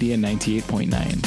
The 98.9.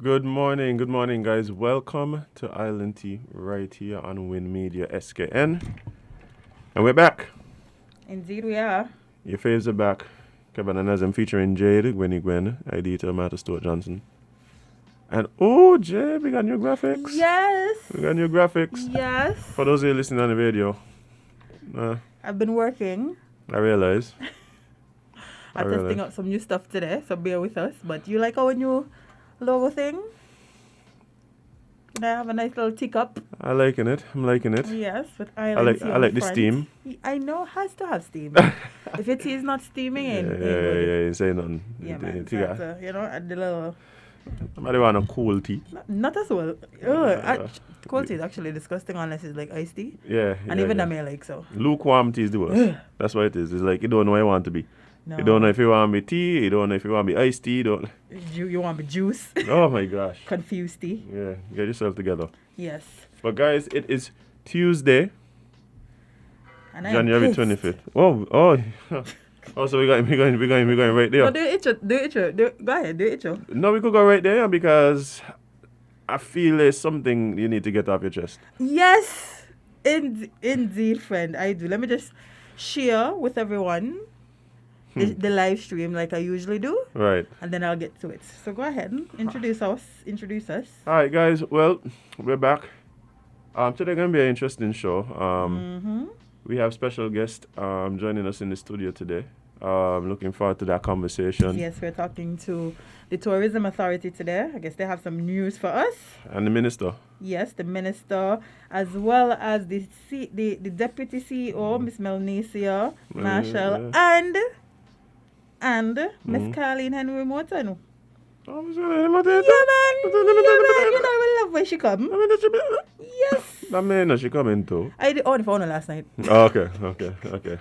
Good morning, guys. Welcome to Island Tea right here on Win Media SKN. And we're back. Indeed, we are. Your faves are back. Kevin and Nazem featuring Jade, Gwen, Idita, Martha Stewart Johnson. And oh, Jade, we got new graphics. Yes. We got new graphics. Yes. For those of you listening on the radio, I've been working. I realize. I'm testing out some new stuff today, so bear with us. But you like our new logo thing? Can I have a nice little teacup? I'm liking it. Yes, with island tea I on like the front. steam. I know, has to have steam. If it is not steaming, Yeah, you say nothing. Yeah, man. So, add the little... Somebody want a cool tea. Not as well. Cold tea is actually disgusting unless it's like iced tea. Yeah. And even that may like so. Lukewarm tea is the worst. That's what it is. It's like you don't know what you want to be. No. You don't know if you want to be tea. You don't know if you want to be iced tea. You want to be juice. Oh my gosh. Confused tea. Yeah, get yourself together. Yes. But guys, it is Tuesday, And January 25th. Oh, so we're going right there. No, do it. Go ahead, do it. No, we could go right there because I feel there's something you need to get off your chest. Yes, indeed, friend. I do. Let me just share with everyone the live stream like I usually do. Right. And then I'll get to it. So go ahead and introduce us. All right, guys. Well, we're back. Today going to be an interesting show. We have special guest joining us in the studio today. Looking forward to that conversation. Yes, we're talking to the Tourism Authority today. I guess they have some news for us. And the minister. Yes, the minister, as well as the deputy CEO, Miss Melnecia, Marshall, and Miss Carlene Henry-Morton. Oh, Yeah, man. You know, I love when she come. Yes. That man, she coming too. I did on the phone last night. Oh, okay.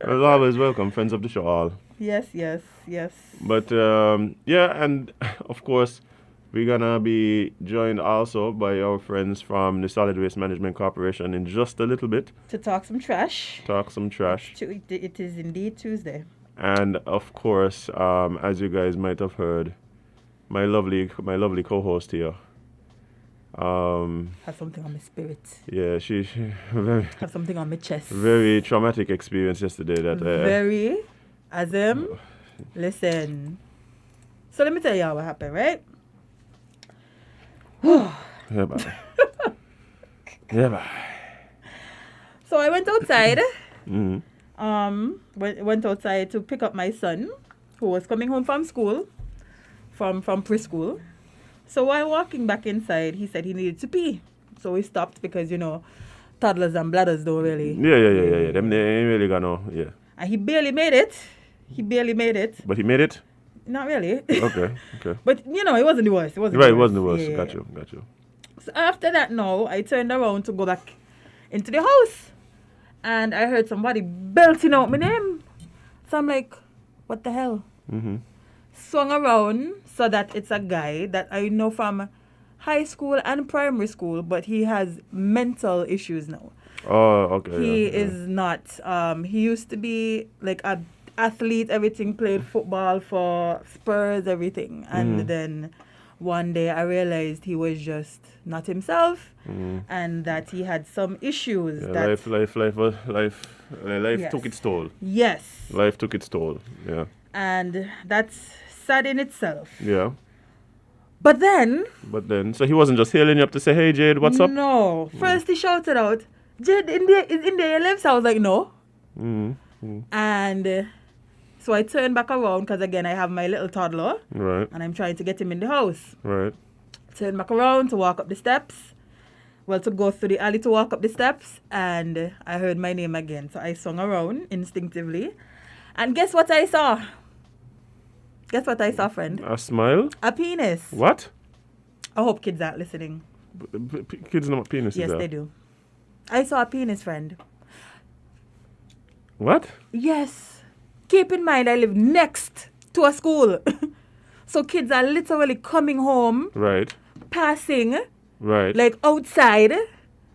Well, always welcome, friends of the show all. Yes. But, yeah, and of course, we're going to be joined also by our friends from the Solid Waste Management Corporation in just a little bit. To talk some trash. It is indeed Tuesday. And, of course, as you guys might have heard, my lovely co-host here, Have something on my spirit. Yeah, she very Have something on my chest. very traumatic experience yesterday. That Very. Azim, listen. So let me tell you what happened, right? yeah, bye. Yeah, bye. So I went outside. Mm-hmm. Went outside to pick up my son, who was coming home from school, from preschool. So while walking back inside, he said he needed to pee. So we stopped because, you know, toddlers and bladders don't really. Yeah. Them they ain't really gonna. Yeah. And he barely made it. But he made it. Not really. Okay. But, you know, it wasn't the worst. It wasn't Right, it wasn't the worst. Yeah. Got you. So after that, now, I turned around to go back into the house. And I heard somebody belting out my name. So I'm like, what the hell? Mm-hmm. Swung around so that it's a guy that I know from high school and primary school, but he has mental issues now. Oh, okay. He is not. He used to be like a athlete, everything, played football for Spurs, everything. And then one day I realized he was just not himself and that he had some issues. Yeah, that life took its toll. Yes. Life took its toll. Yeah. And that's sad in itself. Yeah. But then, So he wasn't just hailing you up to say, "Hey Jade, what's up?" No. First he shouted out, "Jade, is India your lives?" I was like, "No." And so I turned back around because again I have my little toddler. Right. And I'm trying to get him in the house. Right. Turned back around to walk up the steps. Well, to go through the alley to walk up the steps. And I heard my name again. So I swung around instinctively. And guess what I saw? Guess what I saw, friend? A smile? A penis. What? I hope kids aren't listening. Kids know what penis Yes, is. they do. I saw a penis, friend. What? Yes. Keep in mind, I live next to a school. So kids are literally coming home. Right. Passing. Right. Like outside.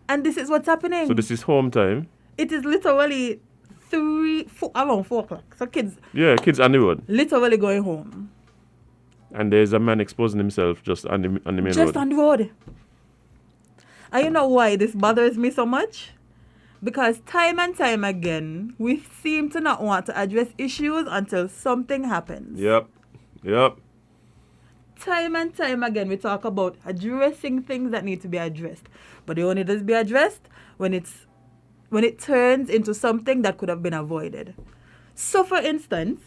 And this is what's happening. So this is home time. It is literally around 4 o'clock. So kids. Yeah, kids on the road. Literally going home. And there's a man exposing himself just on the main road. Just on the road. And you know why this bothers me so much? Because time and time again, we seem to not want to address issues until something happens. Yep. Time and time again, we talk about addressing things that need to be addressed. But they only does be addressed when it turns into something that could have been avoided. So, for instance,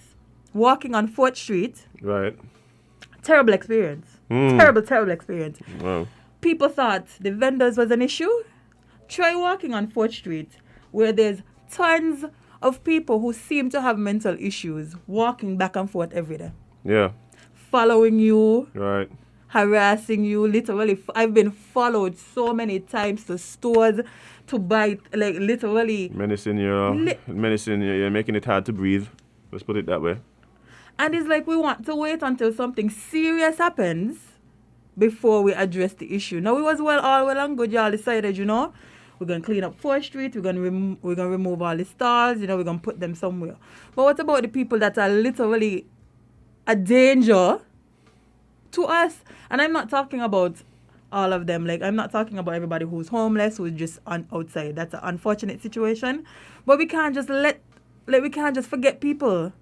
walking on 4th Street. Right. Terrible experience. Terrible experience. Wow. People thought the vendors was an issue. Try walking on 4th Street where there's tons of people who seem to have mental issues walking back and forth every day. Yeah. Following you. Right. Harassing you. Literally, I've been followed so many times to stores to buy, like literally. Menacing you. You're making it hard to breathe. Let's put it that way. And it's like we want to wait until something serious happens before we address the issue. Now, it was all well and good. Y'all decided, you know, we're going to clean up 4th Street. We're going to remove all the stalls. You know, we're going to put them somewhere. But what about the people that are literally a danger to us? And I'm not talking about all of them. Like, I'm not talking about everybody who's homeless, who's just outside. That's an unfortunate situation. But we can't just we can't just forget people.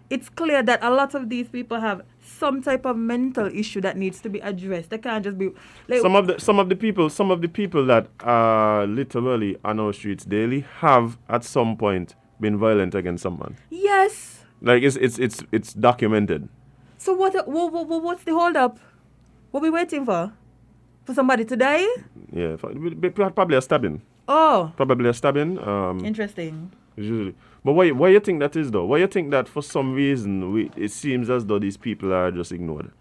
It's clear that a lot of these people have some type of mental issue that needs to be addressed. They can't just be like some of the people that are literally on our streets daily have at some point been violent against someone. Yes. Like it's documented. So what's the hold up? What are we waiting for? For somebody to die? Yeah, probably a stabbing. Oh. Probably a stabbing. Interesting. Usually. But why you think that is though? Why you think that for some reason it seems as though these people are just ignored?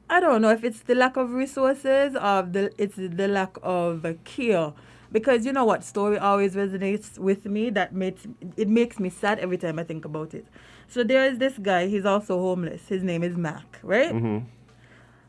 I don't know if it's the lack of resources or it's the lack of care. Because you know what story always resonates with me that makes me sad every time I think about it. So there is this guy, he's also homeless. His name is Mac, right? Mm-hmm.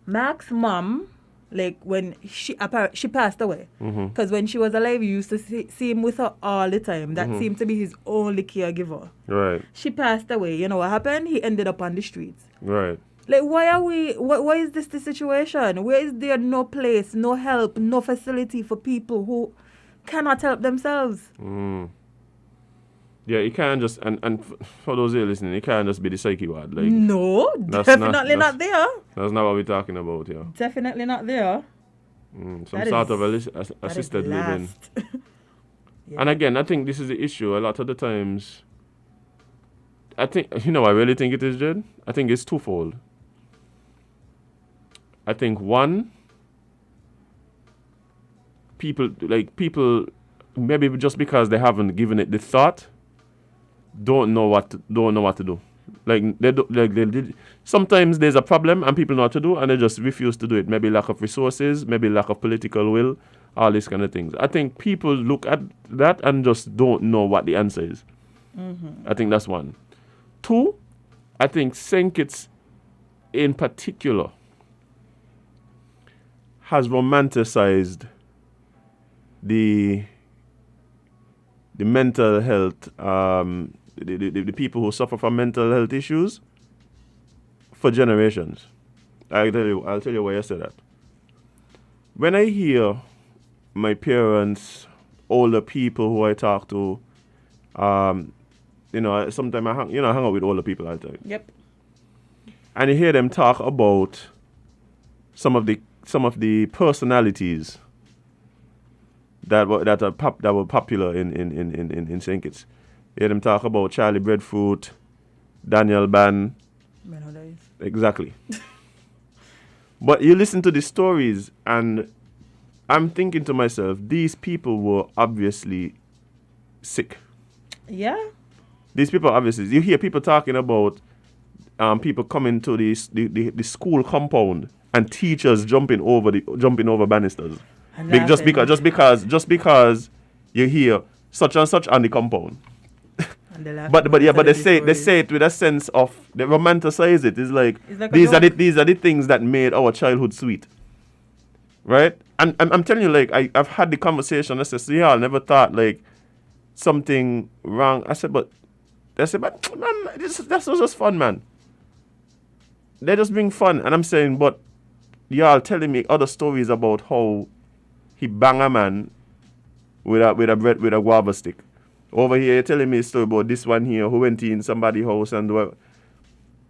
Mac's mom, like when she passed away, because when she was alive, he used to see him with her all the time. That seemed to be his only caregiver. Right. She passed away. You know what happened? He ended up on the streets. Right. Like, why are we? Why is this the situation? Where is there no place, no help, no facility for people who cannot help themselves? Yeah, it can't just for those who are listening, it can't just be the psyche ward. Like No, that's definitely not there. That's not what we're talking about here. Definitely not there. Some That sort is- of That assisted is living. last. Yeah. And again, I think this is the issue. A lot of the times, I think I really think it is, Jed. I think it's twofold. I think one, people maybe just because they haven't given it the thought, don't know what to do. Like they did. Sometimes there's a problem and people know what to do and they just refuse to do it. Maybe lack of resources, maybe lack of political will, all these kind of things. I think people look at that and just don't know what the answer is. I think that's one. Two, I think St. Kitts in particular has romanticized the mental health, the people who suffer from mental health issues for generations. I'll tell you why I say that. When I hear my parents, older people who I talk to, sometimes I hang out with older people all the time. Yep. And you hear them talk about some of the personalities that were popular in St. Kitts. You hear them talk about Charlie Breadfruit, Daniel Ban. Exactly. But you listen to the stories and I'm thinking to myself, these people were obviously sick. Yeah. These people obviously, you hear people talking about people coming to the school compound and teachers jumping over banisters. Just because you hear such and such on the compound. But they say it with a sense of they romanticize it. It's like these are the things that made our childhood sweet, right? And I'm telling you, like I've had the conversation. I said, so yeah, I never thought like something wrong. I said, but man, that's just fun, man. They're just being fun, and I'm saying, but y'all telling me other stories about how he bang a man with a guava stick. Over here, you're telling me a story about this one here who went in somebody's house and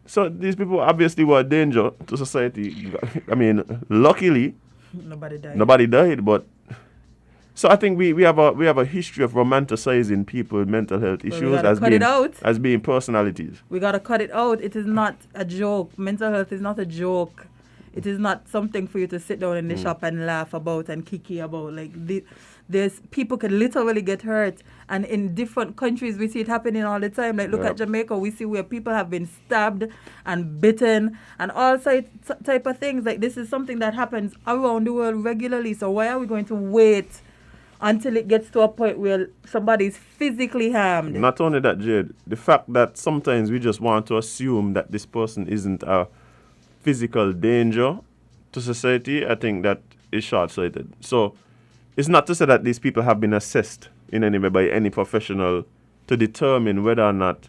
so these people obviously were a danger to society. I mean, luckily, nobody died. But so I think we have a history of romanticizing people with mental health issues as being personalities. We gotta cut it out. It is not a joke. Mental health is not a joke. It is not something for you to sit down in the shop and laugh about and kiki about. Like there's people can literally get hurt, and in different countries we see it happening all the time. Like look at Jamaica, we see where people have been stabbed and bitten and all type of things. Like this is something that happens around the world regularly. So why are we going to wait until it gets to a point where somebody is physically harmed? Not only that, Jade, the fact that sometimes we just want to assume that this person isn't a physical danger to society, I think that is short-sighted. So it's not to say that these people have been assessed in any way by any professional to determine whether or not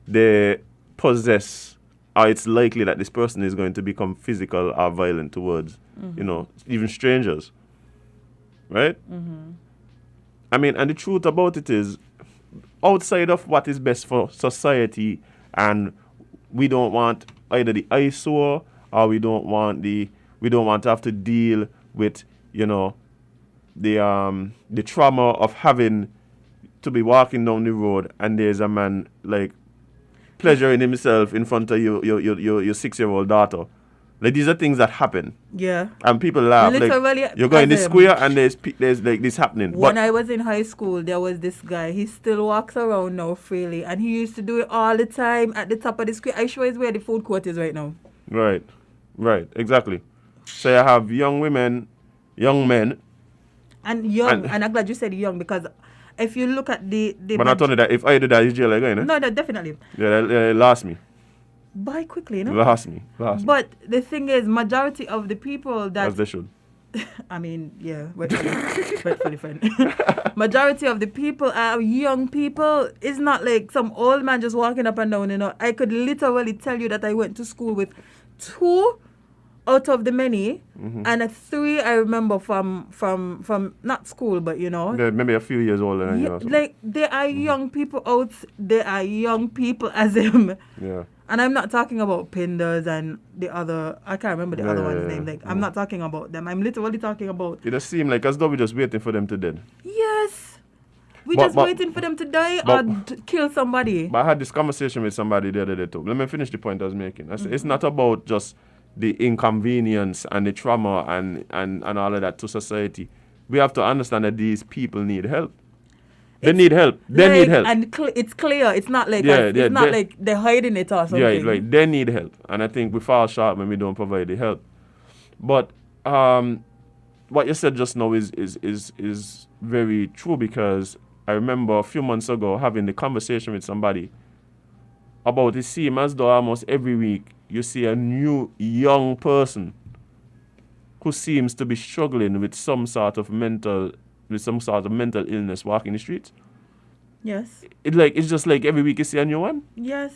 they possess or it's likely that this person is going to become physical or violent towards, even strangers. Right? Mm-hmm. I mean, and the truth about it is, outside of what is best for society, and we don't want either the eyesore or we don't want to have to deal with, the trauma of having to be walking down the road and there's a man like pleasuring himself in front of your 6-year-old daughter. Like these are things that happen. Yeah. And people laugh. Literally, like you're going in the square and there's like this happening. When I was in high school, there was this guy. He still walks around now freely, and he used to do it all the time at the top of the square. I sure is where the food court is right now. Right, exactly. So you have young women, young men. And I'm glad you said young, because if you look at the but not only that, if I do that, is jail again, eh? No, definitely. Yeah, they lost me. Buy quickly, no? Lost me. But the thing is, majority of the people that... As they should. I mean, yeah, rightfully friend. Majority of the people are young people. It's not like some old man just walking up and down, I could literally tell you that I went to school with 2 out of the many, and 3 I remember from not school, but you know. They're maybe a few years older than you. Or something. Like there are young people out. There are young people as him. Yeah. And I'm not talking about Pinders and the other. I can't remember the other one's name. Like I'm not talking about them. I'm literally talking about. It just seems like as though we're just waiting for them to dead. Yes. We're just waiting for them to die or kill somebody. But I had this conversation with somebody the other day too. Let me finish the point I was making. I said, it's not about just the inconvenience and the trauma and all of that to society. We have to understand that these people need help. They need help. They need help. And it's clear. It's not like like they're hiding it or something. Yeah, like they need help. And I think we fall short when we don't provide the help. But what you said just now is very true, because I remember a few months ago having the conversation with somebody about it seems as though almost every week you see a new young person who seems to be struggling with some sort of mental illness walking the streets. Yes. It's just like every week you see a new one. Yes.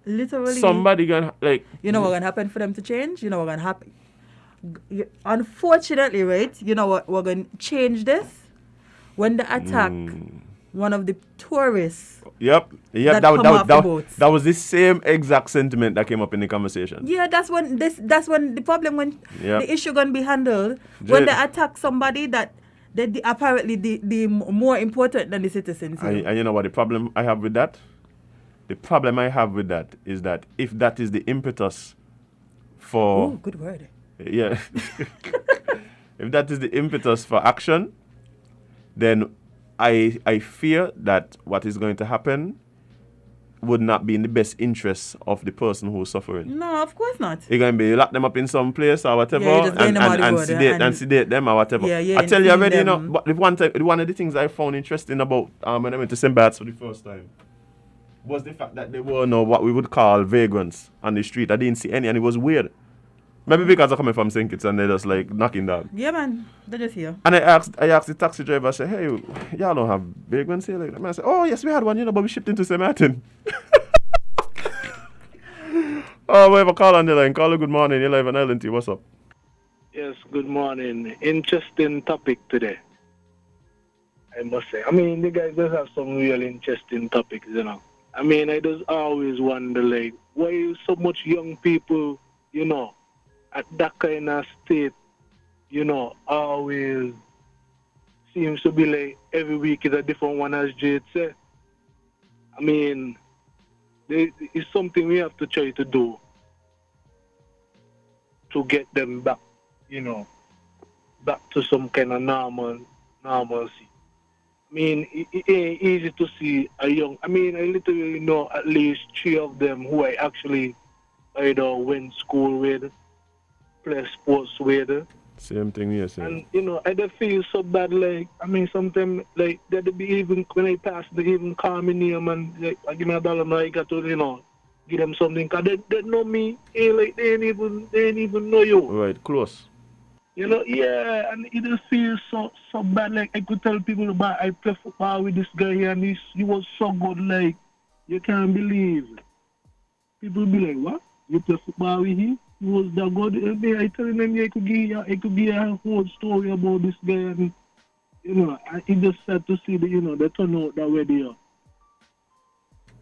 Literally. Somebody gonna like. You know what's gonna happen for them to change? You know what's gonna happen? Unfortunately, right? You know what? We're gonna change this when they attack one of the tourists. Yep. That was the same exact sentiment that came up in the conversation. Yeah, that's when the problem when the issue gonna be handled when they attack somebody that they apparently the more important than the citizens. And you know what the problem I have with that? The problem I have with that is that if that is the impetus for... Oh, good word. Yeah. If that is the impetus for action, then I fear that what is going to happen would not be in the best interest of the person who's suffering. No, of course not. You're going to be lock them up in some place or whatever and sedate them or whatever. I tell you already, but one of the things I found interesting about when I went to St. Bart's for the first time was the fact that there were no what we would call vagrants on the street. I didn't see any, and it was weird. Maybe because they're coming from St. Kitts and they're just like knocking down. Yeah, man. They're just here. And I asked the taxi driver, I said, hey, y'all don't have vagrants here? Like, I said, oh, yes, we had one, but we shipped into St. Martin. Oh, we have a call on the line. Caller, good morning. You're live on LNT. What's up? Yes, good morning. Interesting topic today, I must say. I mean, the guys does have some real interesting topics, I mean, I just always wonder, like, why so much young people, at that kind of state, always seems to be like every week is a different one, as Jade said. I mean, it's something we have to try to do to get them back, back to some kind of normalcy. I mean, it ain't easy to see I literally know at least 3 of them who I actually either went school with, play sports with. Same thing, yes. And, I just feel so bad, like, I mean, sometimes, like, they'd be even, when I pass, they even call me name and, like, I give me $1 and I got to, give them something, because they know me, like, they ain't even know you. Right, close. Yeah, and it just feels so bad. Like, I could tell people about I play football with this guy here, and he was so good, like, you can't believe. People be like, what? You play football with him? He was that good. I telling them, I could give you a whole story about this guy, and, it's just sad to see the, they turn out that way they are.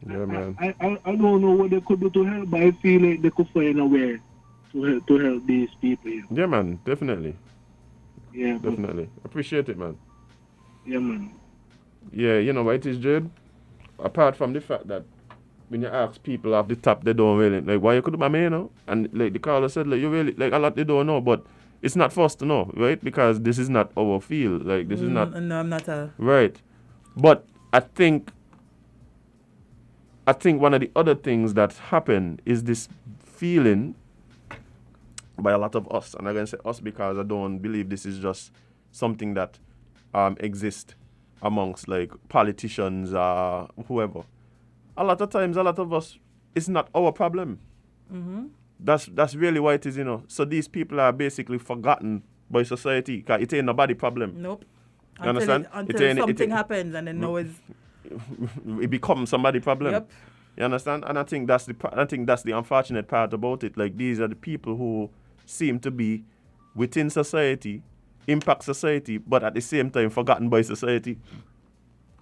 Yeah, man. I don't know what they could do to help, but I feel like they could find a way to help these people. Yeah, man, definitely. Yeah, definitely. Appreciate it, man. Yeah, man. Yeah, what it is, Jade? Apart from the fact that when you ask people off the top, they don't really, like, why you could do my man, And, like, the caller said, like, you really, like, a lot they don't know, but it's not for us to know, right? Because this is not our field. Like, this is not... No, I'm not a... Right. But I think one of the other things that happen is this feeling by a lot of us, and I'm going to say us because I don't believe this is just something that exists amongst, like, politicians or whoever. A lot of times, a lot of us, it's not our problem. Mm-hmm. That's really what it is, So these people are basically forgotten by society because it ain't nobody's problem. Nope. You understand? Until something happens and then it becomes somebody's problem. Yep. You understand? And I think that's the unfortunate part about it. Like, these are the people who seem to be within society, impact society, but at the same time forgotten by society,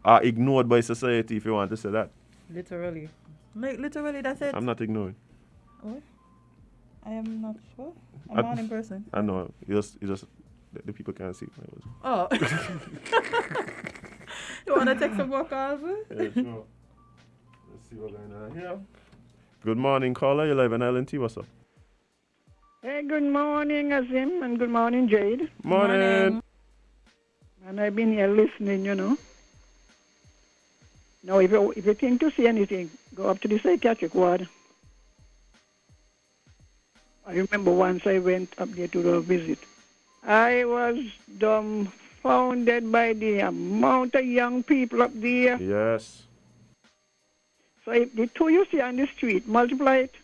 or ignored by society, if you want to say that. Literally. Like, literally, that's it. I'm not ignoring. What? I am not sure. I'm not in person. I know. It's just the people can't see. Oh. You want to take some more calls? Yeah, sure. Let's see what's going on here. Good morning, caller. You're live on LNT. What's up? Hey, good morning, Azim, and good morning, Jade. Morning. And I've been here listening, you know. Now, if you think to see anything, go up to the psychiatric ward. I remember once I went up there to do a visit. I was dumbfounded by the amount of young people up there. Yes. So if the two you see on the street, multiply it.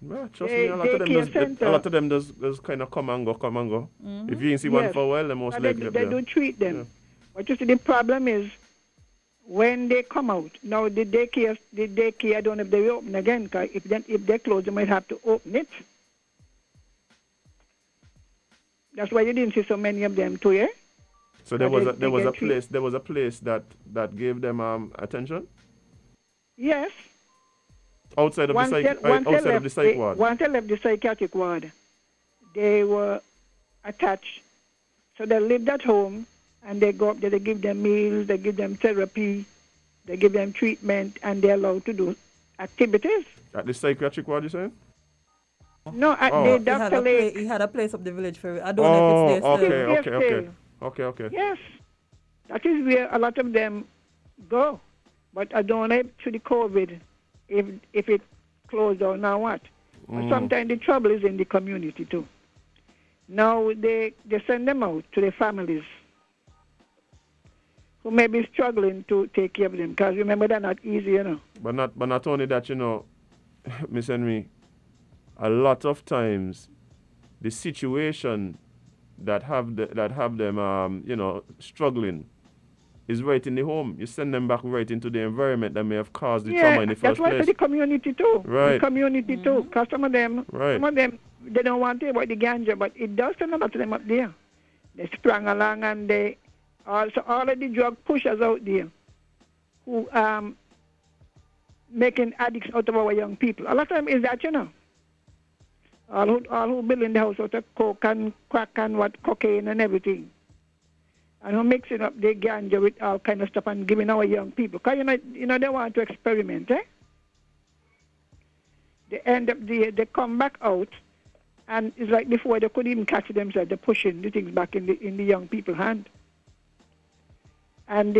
Well, trust me, a lot of them does kind of come and go. Mm-hmm. If you didn't see one for a while, they most likely they do treat them. Yeah. But you see, the problem is when they come out. Now, the daycare, I don't know if they open again, because if they close, they might have to open it. That's why you didn't see so many of them too, yeah? So there was a place that gave them attention? Yes. Outside of the psych ward. Once they left the psychiatric ward, they were attached. So they lived at home, and they go up there, they give them meals, they give them therapy, they give them treatment, and they're allowed to do activities. At the psychiatric ward, you saying? No, at the Dr. Lake. He had a place up the village for it. I don't know if it's there still. Okay. Yes. That is where a lot of them go. But I don't know through the COVID if it closed down now what. But sometimes the trouble is in the community too. Now they send them out to their families who may be struggling to take care of them. Because remember, they're not easy, you know. But not only that, you know, Miss Henry, a lot of times the situation that have them you know, struggling is right in the home. You send them back right into the environment that may have caused the trauma in the first place. That's why for the community too. Right. The community too. Because some of them, they don't want to hear about the ganja, but it does send a lot of them up there. They sprang along, and they also all of the drug pushers out there who making addicts out of our young people. A lot of them is that, you know. All who build in the house out of coke and crack and cocaine and everything. And who mixing up the ganja with all kind of stuff and giving our young people. Because, you know, they want to experiment, eh? They end up, they come back out, and it's like before they couldn't even catch themselves, they're pushing the things back in the young people's hand. And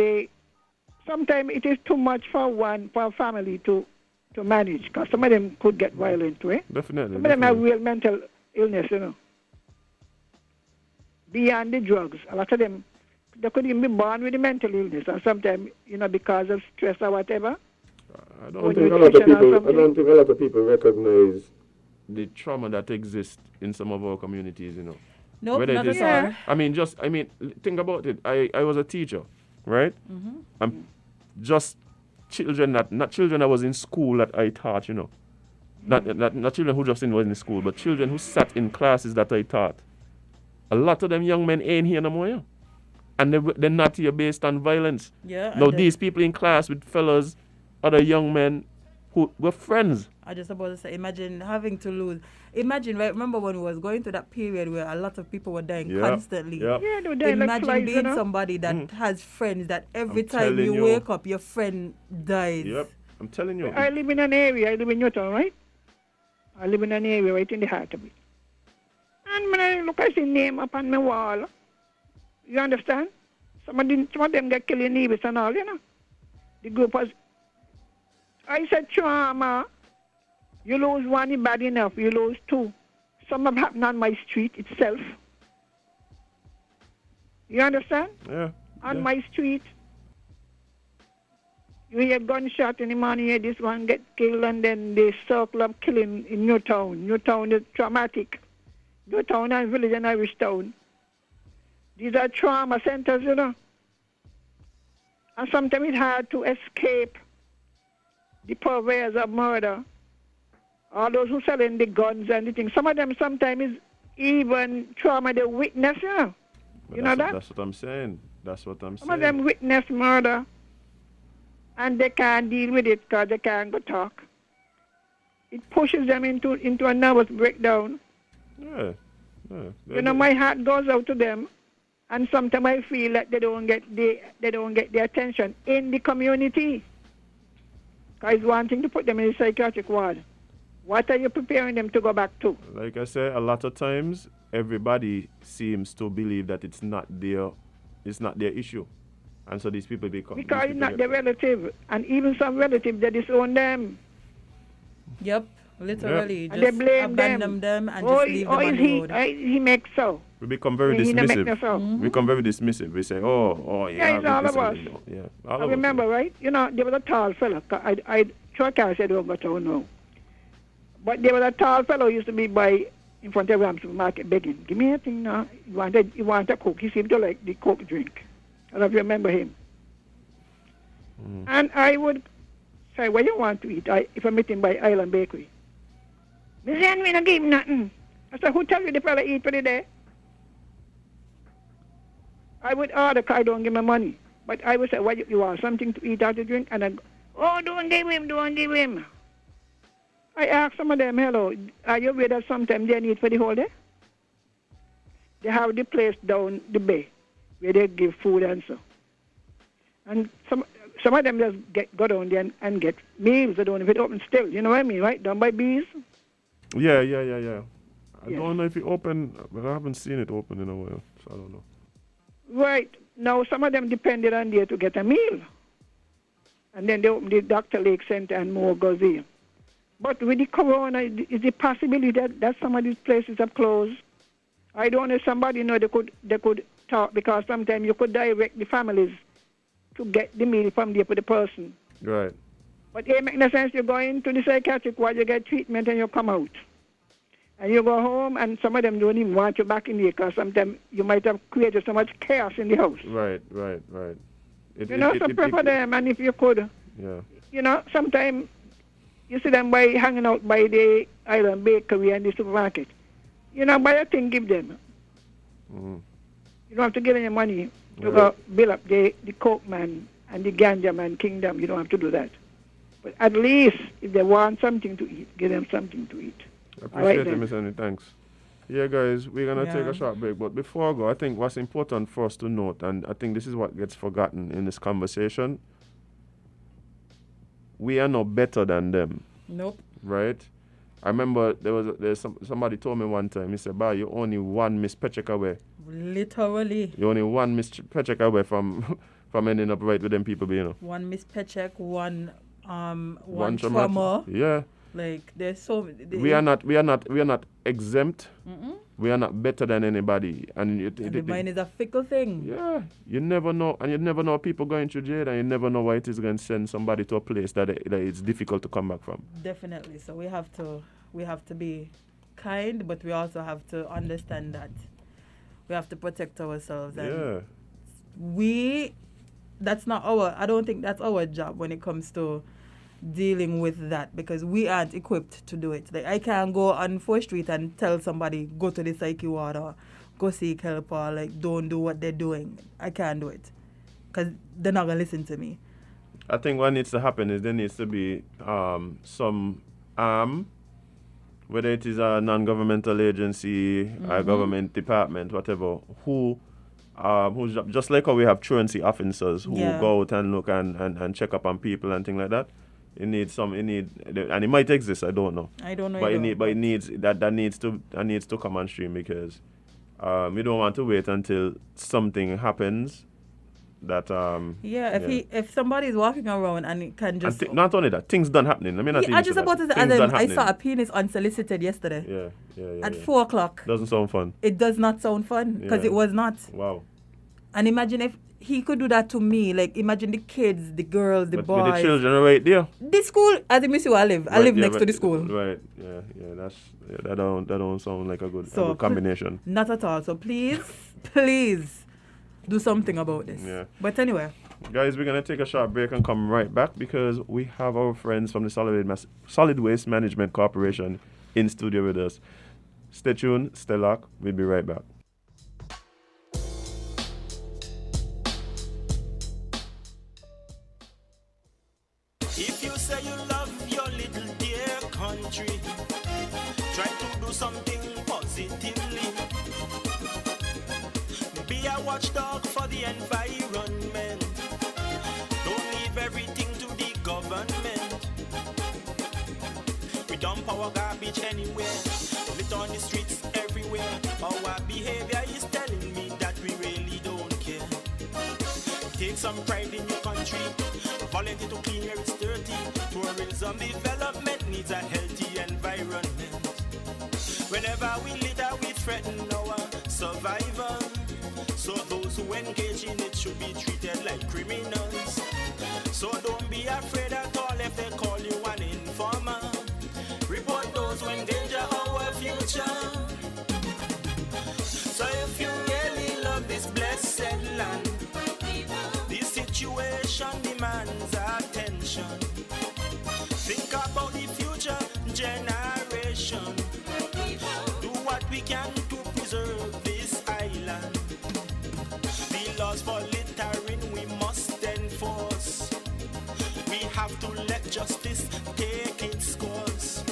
sometimes it is too much for a family to manage, because some of them could get violent too, eh? Definitely. Some of them have real mental illness, you know. Beyond the drugs. A lot of them, they could even be born with a mental illness, and sometimes, you know, because of stress or whatever. I don't think a lot of people recognize the trauma that exists in some of our communities, you know. No, not at all. I mean, think about it. I was a teacher, right? Mm-hmm. I'm just not children that was in school that I taught, you know. Not children who just was in school, but children who sat in classes that I taught. A lot of them young men ain't here no more, yeah? And they're not here based on violence. Yeah. Now these people in class with fellas, other young men who were friends. I just about to say, imagine having to lose. Imagine, right? Remember when we was going through that period where a lot of people were dying constantly. Yep. Yeah, they were dying. Imagine like flies, being you know? somebody that has friends that every time you wake up, your friend dies. Yep, I'm telling you. I live in an area. I live in Newtown, right? I live in an area right in the heart of it. And when I look, I see name up on my wall. You understand? Some of them get killed in Nevis and all, you know. The group was. I said, trauma. You lose one, it's bad enough. You lose two. Some have happened on my street itself. You understand? Yeah. On my street. You hear gunshot in the morning, you hear this one get killed, and then they circle up killing in Newtown. Newtown is traumatic. Newtown and Village and Irish Town. These are trauma centers, you know. And sometimes it's hard to escape the purveyors of murder, all those who selling the guns and the things. Some of them sometimes is even trauma they witness, you know. But You know that? That's what I'm saying. That's what I'm Some of saying. them witness murder and they can't deal with it because they can't go talk. It pushes them into a nervous breakdown. Yeah. You know, my heart goes out to them, and sometimes I feel that they don't get the attention in the community. Because it's one thing to put them in a psychiatric ward. What are you preparing them to go back to? Like I said, a lot of times everybody seems to believe that it's not their issue, and so these people become Because it's not their relative, and even some relatives they disown them. Yep, literally. And Just they blame abandon them and oh, just leave them on is the he? road. He makes so. We become very He don't make dismissive. no so. We become very dismissive. We say, oh, yeah. Yeah, it's all of us. Yeah, I remember, right? You know, there was a tall fellow. I sure can't say don't go to know. But there was a tall fellow who used to be by in front of Ram supermarket begging, give me a thing now. He wanted a Coke. He seemed to like the Coke drink. I don't know if you remember him. And I would say, what you want to eat? If I meet him by Island Bakery. Miss Henry, not give him nothing. I said, who tell you the fella eat for the day? I would order because I don't give my money. But I would say, what you want? Something to eat or to drink? And I go, oh, don't give him. I asked some of them, hello, are you aware that sometimes they need for the whole day? They have the place down the bay where they give food and so. And some of them just go down there and get meals. They don't if it open still. You know what I mean, right? Down by bees. Yeah. I don't know if it open, but I haven't seen it open in a while, so I don't know. Right. Now, some of them depended on there to get a meal. And then they open the Dr. Lake Center and more goes there. But with the corona, is the possibility that some of these places have closed? I don't know if somebody know they could talk, because sometimes you could direct the families to get the meal from there for the person. Right. But it makes no sense. You go into the psychiatric ward, you get treatment, and you come out. And you go home, and some of them don't even want you back in there because sometimes you might have created so much chaos in the house. Right. Pray for them, and if you could, sometimes you see them hanging out by the Island Bakery and the supermarket. Buy a thing, give them. You don't have to give them your money to go build up the Coke man and the Ganja man kingdom. You don't have to do that. But at least if they want something to eat, give them something to eat. I appreciate it, Miss Annie. Thanks. Yeah, guys, we're going to take a short break. But before I go, I think what's important for us to note, and I think this is what gets forgotten in this conversation, we are no better than them. Nope. Right? I remember somebody told me one time, he said, "Bah, you're only one Miss Pechek away." Literally. You're only one Miss Pechek away from ending up right with them people, One Miss Pechek, one trauma. trauma. Yeah. Like there's so we are not exempt. Mm-mm. We are not better than anybody, and the mind is a fickle thing. Yeah, you never know, and you never know people going to jail, and you never know why it is going to send somebody to a place that it's difficult to come back from. Definitely. So we have to be kind, but we also have to understand that we have to protect ourselves. And I don't think that's our job when it comes to dealing with that, because we aren't equipped to do it. Like, I can't go on 4th Street and tell somebody go to the psyche ward or go seek help or like don't do what they're doing. I can't do it because they're not gonna listen to me. I think what needs to happen is there needs to be some arm, whether it is a non-governmental agency, a government department, whatever, who's just like how we have truancy officers who go out and look and check up on people and things like that. And it might exist. I don't know. But it needs to come on stream, because we don't want to wait until something happens. If somebody is walking around and it can just not only that, things done happening. I just about to say, I saw a penis unsolicited yesterday. At 4:00. Doesn't sound fun. It does not sound fun because it was not. Wow. And imagine if he could do that to me. Like, imagine the kids, the girls, the boys. With the children right there. The school, as in where I live. I live next to the school. Right. Yeah. That don't sound like a good combination. Not at all. So please do something about this. Yeah. But anyway. Guys, we're going to take a short break and come right back because we have our friends from the Solid Waste Management Corporation in studio with us. Stay tuned, stay locked. We'll be right back. If you say you love your little dear country, try to do something positively. Be a watchdog for the environment. Don't leave everything to the government. We dump our garbage anywhere, lit on the streets everywhere. Our behavior is telling me that we really don't care. Take some pride in your country. Volunteer to clean where it's dirty. Tourism development needs a healthy environment. Whenever we litter, we threaten our survival. So those who engage in it should be treated like criminals. So don't be afraid at all if they call you an informer. Report those who endanger our future. So if you really love this blessed land, this situation demands attention. Think about the future generation. Do what we can to preserve this island. The laws for littering we must enforce. We have to let justice take its course.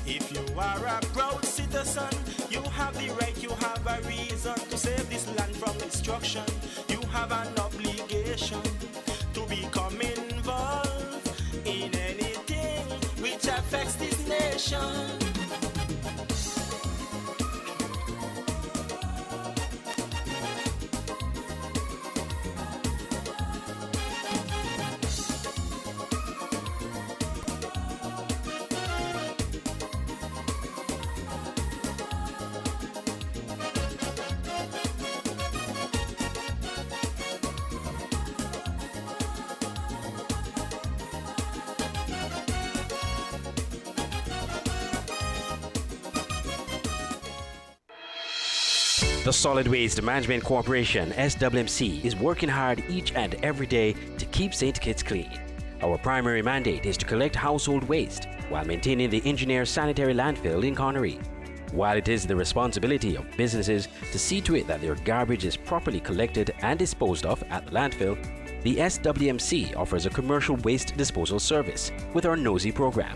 If you are a proud citizen, you have the right, you have a reason to save this land from destruction. You have an obligation to become involved in anything which affects this nation. The Solid Waste Management Corporation, SWMC, is working hard each and every day to keep St. Kitts clean. Our primary mandate is to collect household waste while maintaining the engineered sanitary landfill in Connery. While it is the responsibility of businesses to see to it that their garbage is properly collected and disposed of at the landfill, the SWMC offers a commercial waste disposal service with our Nosy program.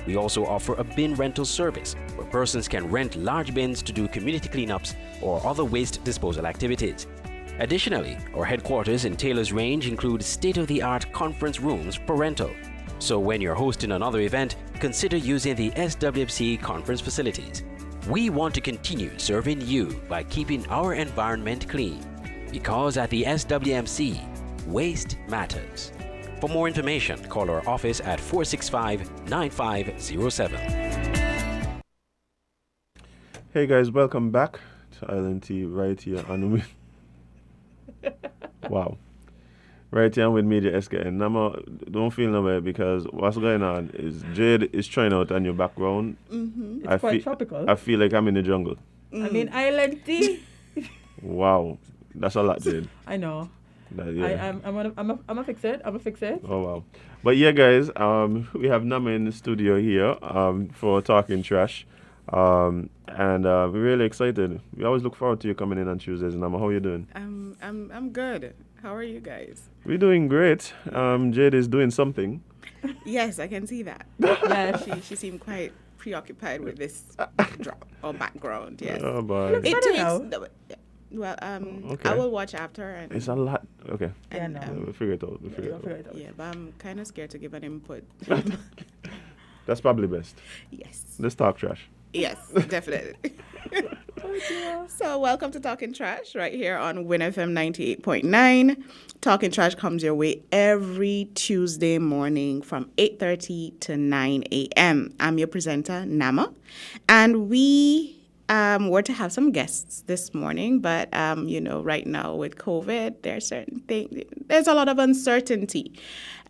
We also offer a bin rental service where persons can rent large bins to do community cleanups or other waste disposal activities. Additionally, our headquarters in Taylor's Range include state-of-the-art conference rooms for rental. So when you're hosting another event, consider using the SWMC conference facilities. We want to continue serving you by keeping our environment clean. Because at the SWMC, waste matters. For more information, call our office at 465-9507. Hey guys, welcome back to Island Tea right here on wow. Right here with Media SKN. Nama, don't feel no way because what's going on is Jade is trying out on your background. Mm-hmm. It's quite tropical. I feel like I'm in the jungle. I mean, Island Tea. Wow. That's a lot, Jade. I know. Yeah. I'm a fix it. Oh wow. But yeah guys, we have Nama in the studio here for Talking Trash. And we're really excited. We always look forward to you coming in on Tuesdays. Nama, how are you doing? I'm good. How are you guys? We're doing great. Jade is doing something. Yes, I can see that. Yeah, she seemed quite preoccupied with this backdrop or background. Yes. Oh boy. It takes. Well, okay. I will watch after. And it's a lot. Okay. And, no. We'll figure it out. Yeah, but I'm kind of scared to give an input. That's probably best. Yes. Let's talk trash. Yes, definitely. So welcome to Talking Trash right here on Win FM 98.9. Talking Trash comes your way every Tuesday morning from 8:30 to 9 a.m. I'm your presenter, Nama, and we were to have some guests this morning, but right now with COVID, there's certain things. There's a lot of uncertainty.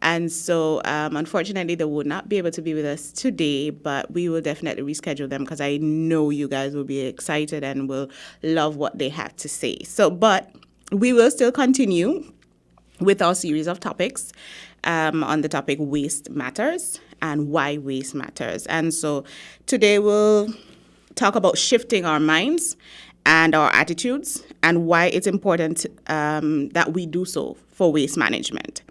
And so, unfortunately, they will not be able to be with us today, but we will definitely reschedule them because I know you guys will be excited and will love what they have to say. So, but we will still continue with our series of topics on the topic waste matters and why waste matters. And so today we'll talk about shifting our minds and our attitudes and why it's important that we do so for waste management.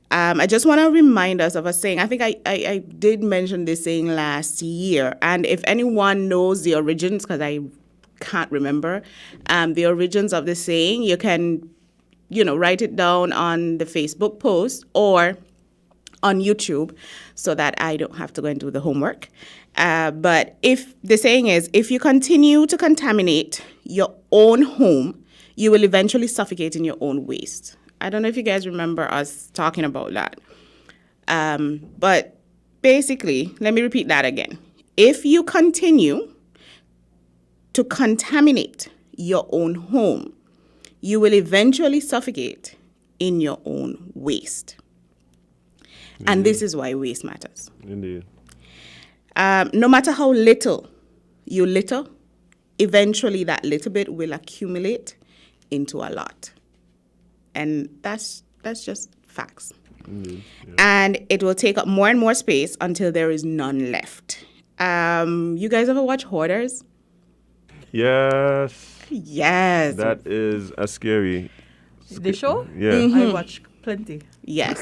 I just want to remind us of a saying. I think I did mention this saying last year. And if anyone knows the origins, because I can't remember the origins of the saying, you can, write it down on the Facebook post or on YouTube so that I don't have to go and do the homework. But if the saying is, if you continue to contaminate your own home, you will eventually suffocate in your own waste. I don't know if you guys remember us talking about that. But basically, let me repeat that again. If you continue to contaminate your own home, you will eventually suffocate in your own waste. Indeed. And this is why waste matters. Indeed. No matter how little you litter, eventually that little bit will accumulate into a lot. And that's just facts. Indeed. Yeah. And it will take up more and more space until there is none left. You guys ever watch Hoarders? Yes. Yes. That is a scary. The show? Yeah. Mm-hmm. I watch plenty. Yes.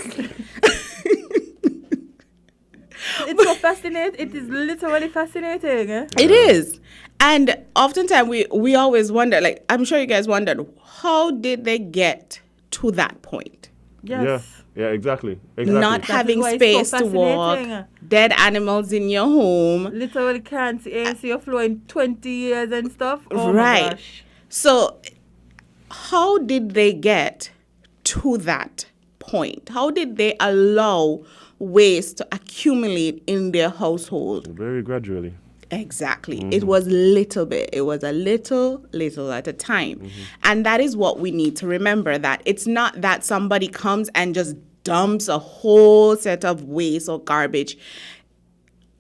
It's so fascinating. It is literally fascinating. Eh? It is. And oftentimes we always wonder, like, I'm sure you guys wondered, how did they get to that point? Yes. Yeah, exactly. Not having space to walk, dead animals in your home. Literally can't see your floor in 20 years and stuff. Oh right. My gosh. So how did they get to that point? How did they allow waste to accumulate in their household? Very gradually. Exactly. Mm-hmm. It was little bit. It was a little at a time. Mm-hmm. And that is what we need to remember, that it's not that somebody comes and just dumps a whole set of waste or garbage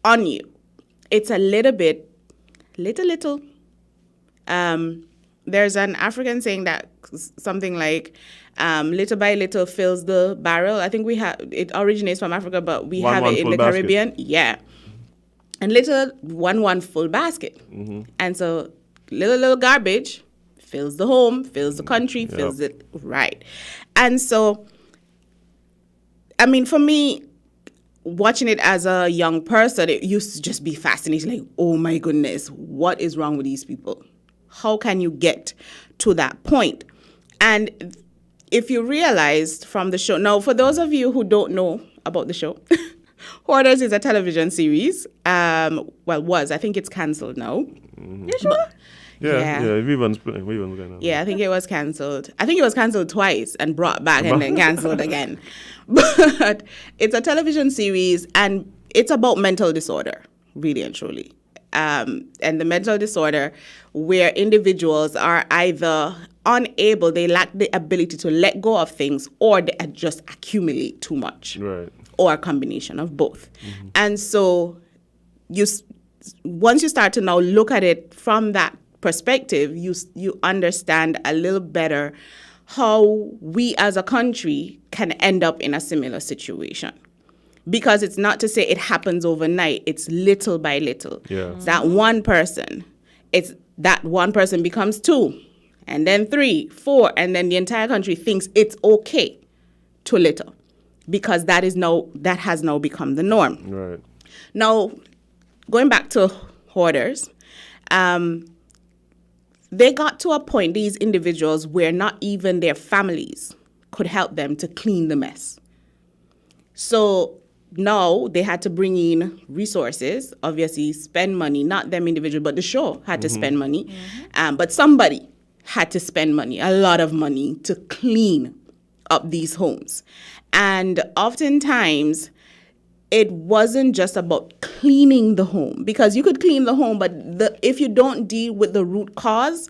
on you. It's a little bit, little. There's an African saying that something like, little by little fills the barrel. I think it originates from Africa, but we have it in the Caribbean. Yeah. And one full basket. Mm-hmm. And so little garbage fills the home, fills the country, fills it right. And so, I mean, for me, watching it as a young person, it used to just be fascinating. Like, oh my goodness, what is wrong with these people? How can you get to that point? And if you realized from the show, now for those of you who don't know about the show, Hoarders is a television series. Was. I think it's cancelled now. Mm-hmm. You sure? Yeah. Reruns going on. Yeah, I think it was cancelled. I think it was cancelled twice and brought back and then cancelled again. But it's a television series and it's about mental disorder, really and truly. And the mental disorder where individuals are either unable, they lack the ability to let go of things, or they just accumulate too much. Right. Or a combination of both. Mm-hmm. And so once you start to now look at it from that perspective, you understand a little better how we as a country can end up in a similar situation. Because it's not to say it happens overnight, it's little by little. Yeah. It's that one person, that one person becomes 2, and then 3, 4, and then the entire country thinks it's okay to litter. Because that has now become the norm. Right. Now, going back to Hoarders, they got to a point, these individuals, where not even their families could help them to clean the mess. So now they had to bring in resources, obviously spend money, not them individually, but the show had to spend money. Mm-hmm. But somebody had to spend money, a lot of money, to clean up these homes. And oftentimes, it wasn't just about cleaning the home, because you could clean the home, but if you don't deal with the root cause,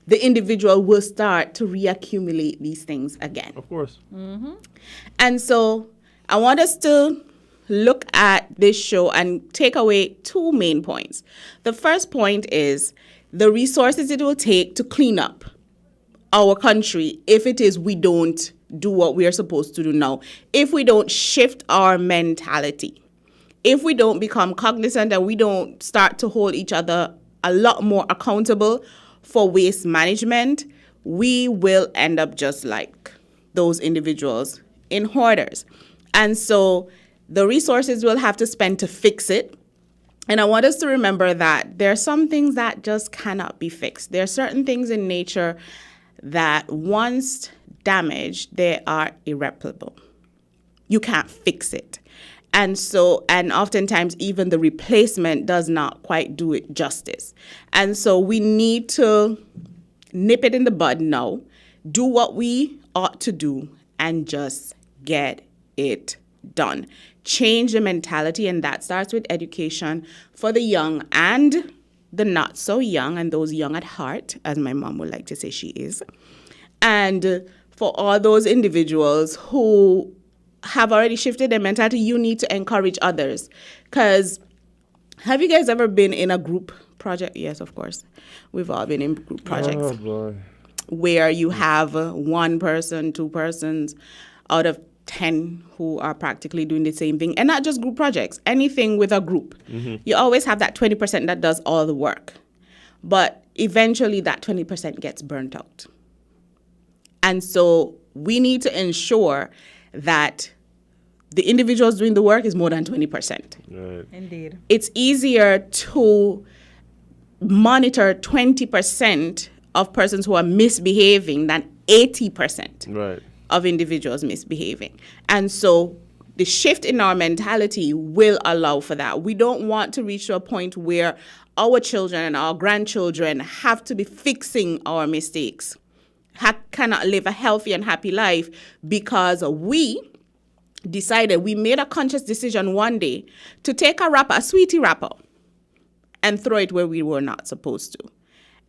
the individual will start to reaccumulate these things again. Of course. Mm-hmm. And so I want us to look at this show and take away 2 main points. The first point is the resources it will take to clean up our country if it is we don't do what we are supposed to do now. If we don't shift our mentality, if we don't become cognizant and we don't start to hold each other a lot more accountable for waste management, we will end up just like those individuals in hoarders. And so the resources we'll have to spend to fix it. And I want us to remember that there are some things that just cannot be fixed. There are certain things in nature that once damaged, they are irreparable. You can't fix it. And oftentimes even the replacement does not quite do it justice. And so we need to nip it in the bud now, do what we ought to do, and just get it done. Change the mentality, and that starts with education for the young and the not so young, and those young at heart, as my mom would like to say she is. And for all those individuals who have already shifted their mentality, you need to encourage others. Because have you guys ever been in a group project? Yes, of course. We've all been in group projects. Oh, boy. Where you have one person, two persons out of 10 who are practically doing the same thing. And not just group projects, anything with a group. Mm-hmm. You always have that 20% that does all the work. But eventually that 20% gets burnt out. And so we need to ensure that the individuals doing the work is more than 20%. Right. Indeed. It's easier to monitor 20% of persons who are misbehaving than 80% Right. of individuals misbehaving. And so the shift in our mentality will allow for that. We don't want to reach to a point where our children and our grandchildren have to be fixing our mistakes, cannot live a healthy and happy life because we made a conscious decision one day to take a sweetie wrapper, and throw it where we were not supposed to.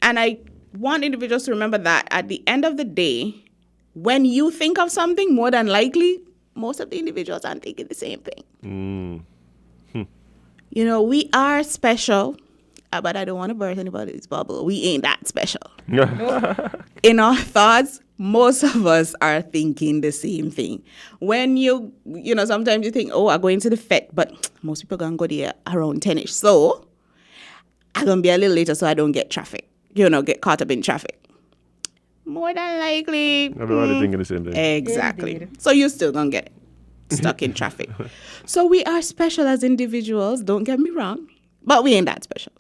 And I want individuals to remember that at the end of the day, when you think of something, more than likely, most of the individuals aren't thinking the same thing. You know, we are special, but I don't want to burst anybody's bubble. We ain't that special. In our thoughts, most of us are thinking the same thing. When you know, sometimes you think, oh, I'm going to the Fed, but most people going to go there around 10-ish. So I'm going to be a little later so I don't get get caught up in traffic. More than likely. Everybody thinking the same thing. Exactly. Indeed. So you're still going to get stuck in traffic. So we are special as individuals, don't get me wrong, but we ain't that special.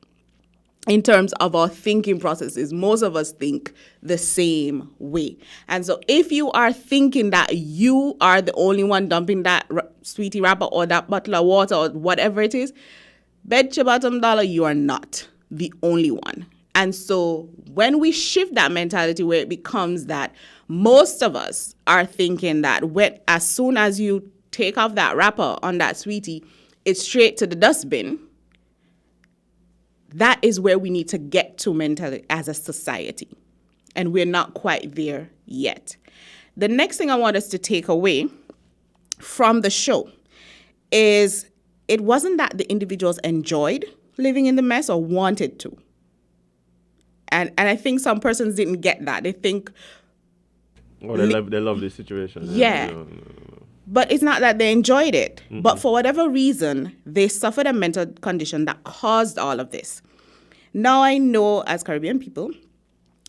In terms of our thinking processes, most of us think the same way. And so if you are thinking that you are the only one dumping that sweetie wrapper or that bottle of water or whatever it is, bet your bottom dollar you are not the only one. And so when we shift that mentality where it becomes that most of us are thinking that as soon as you take off that wrapper on that sweetie, it's straight to the dustbin, that is where we need to get to mentally as a society. And we're not quite there yet. The next thing I want us to take away from the show is it wasn't that the individuals enjoyed living in the mess or wanted to. And I think some persons didn't get that. They think... Oh, they love this situation. Yeah. No. But it's not that they enjoyed it. Mm-hmm. But for whatever reason, they suffered a mental condition that caused all of this. Now I know as Caribbean people,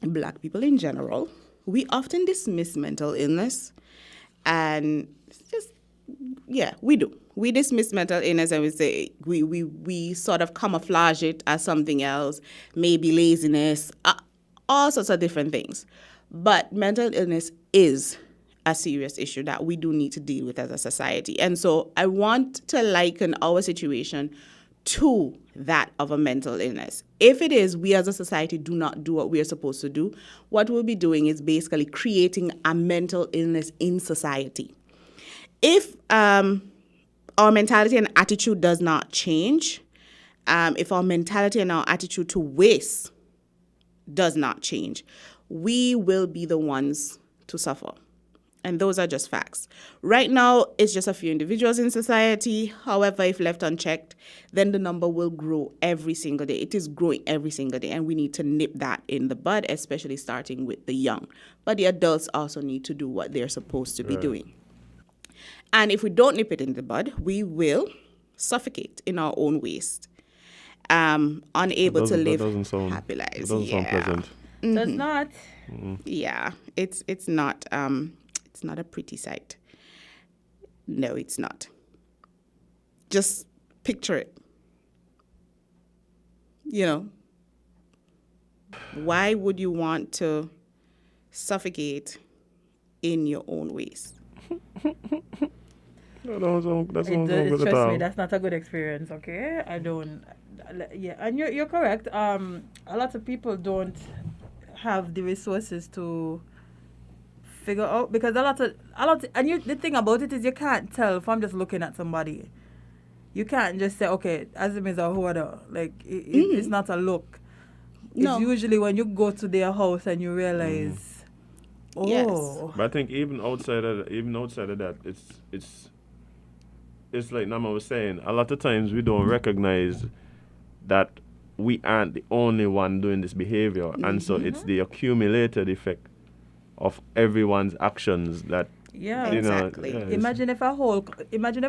Black people in general, we often dismiss mental illness. And we do. We dismiss mental illness and we say, we sort of camouflage it as something else, maybe laziness, all sorts of different things. But mental illness is a serious issue that we do need to deal with as a society. And so I want to liken our situation to that of a mental illness. If it is, we as a society do not do what we are supposed to do, what we'll be doing is basically creating a mental illness in society. If our mentality and attitude does not change, if our mentality and our attitude to waste does not change, we will be the ones to suffer. And those are just facts. Right now, it's just a few individuals in society. However, if left unchecked, then the number will grow every single day. It is growing every single day, and we need to nip that in the bud, especially starting with the young. But the adults also need to do what they're supposed to be doing. And if we don't nip it in the bud, we will suffocate in our own waste, unable to live happy lives. It doesn't sound pleasant. Does not. Yeah, it's not a pretty sight. No, it's not. Just picture it. You know, why would you want to suffocate in your own waste? Trust me, that's not a good experience, okay? I don't, yeah, and you're correct. A lot of people don't have the resources to figure out, because a lot of, the thing about it is you can't tell from just looking at somebody. You can't just say, okay, Azim is a hoarder. Like, it's not a look. No. It's usually when you go to their house and you realize, Yes. But I think even outside of that, it's like Nama was saying, a lot of times we don't recognize that we aren't the only one doing this behavior. And so it's the accumulated effect of everyone's actions that, yeah, Exactly. Imagine if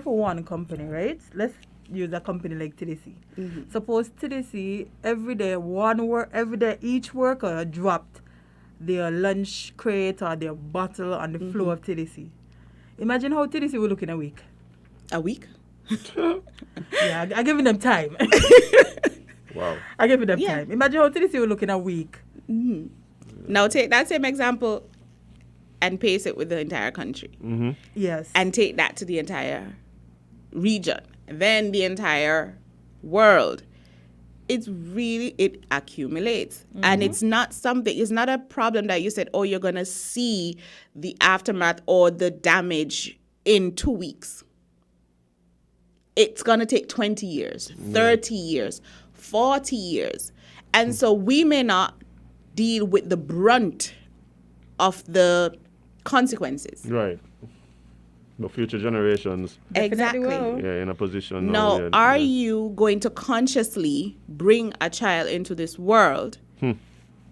one company, right? Let's use a company like TDC. Suppose TDC every day each worker dropped their lunch crate or their bottle on the floor of TDC. Imagine how TDC will look in a week. A week? Yeah, I giving them time. Wow. I giving them time. Imagine how TDC will look in a week. Now take that same example and paste it with the entire country. Yes. And take that to the entire region, then the entire world. It accumulates. And it's not a problem that you said, oh, you're going to see the aftermath or the damage in 2 weeks. It's going to take 20 years, 30 years, 40 years. And so we may not deal with the brunt of the consequences. Right. But future generations, Exactly. yeah, in a position Now, yeah, are you going to consciously bring a child into this world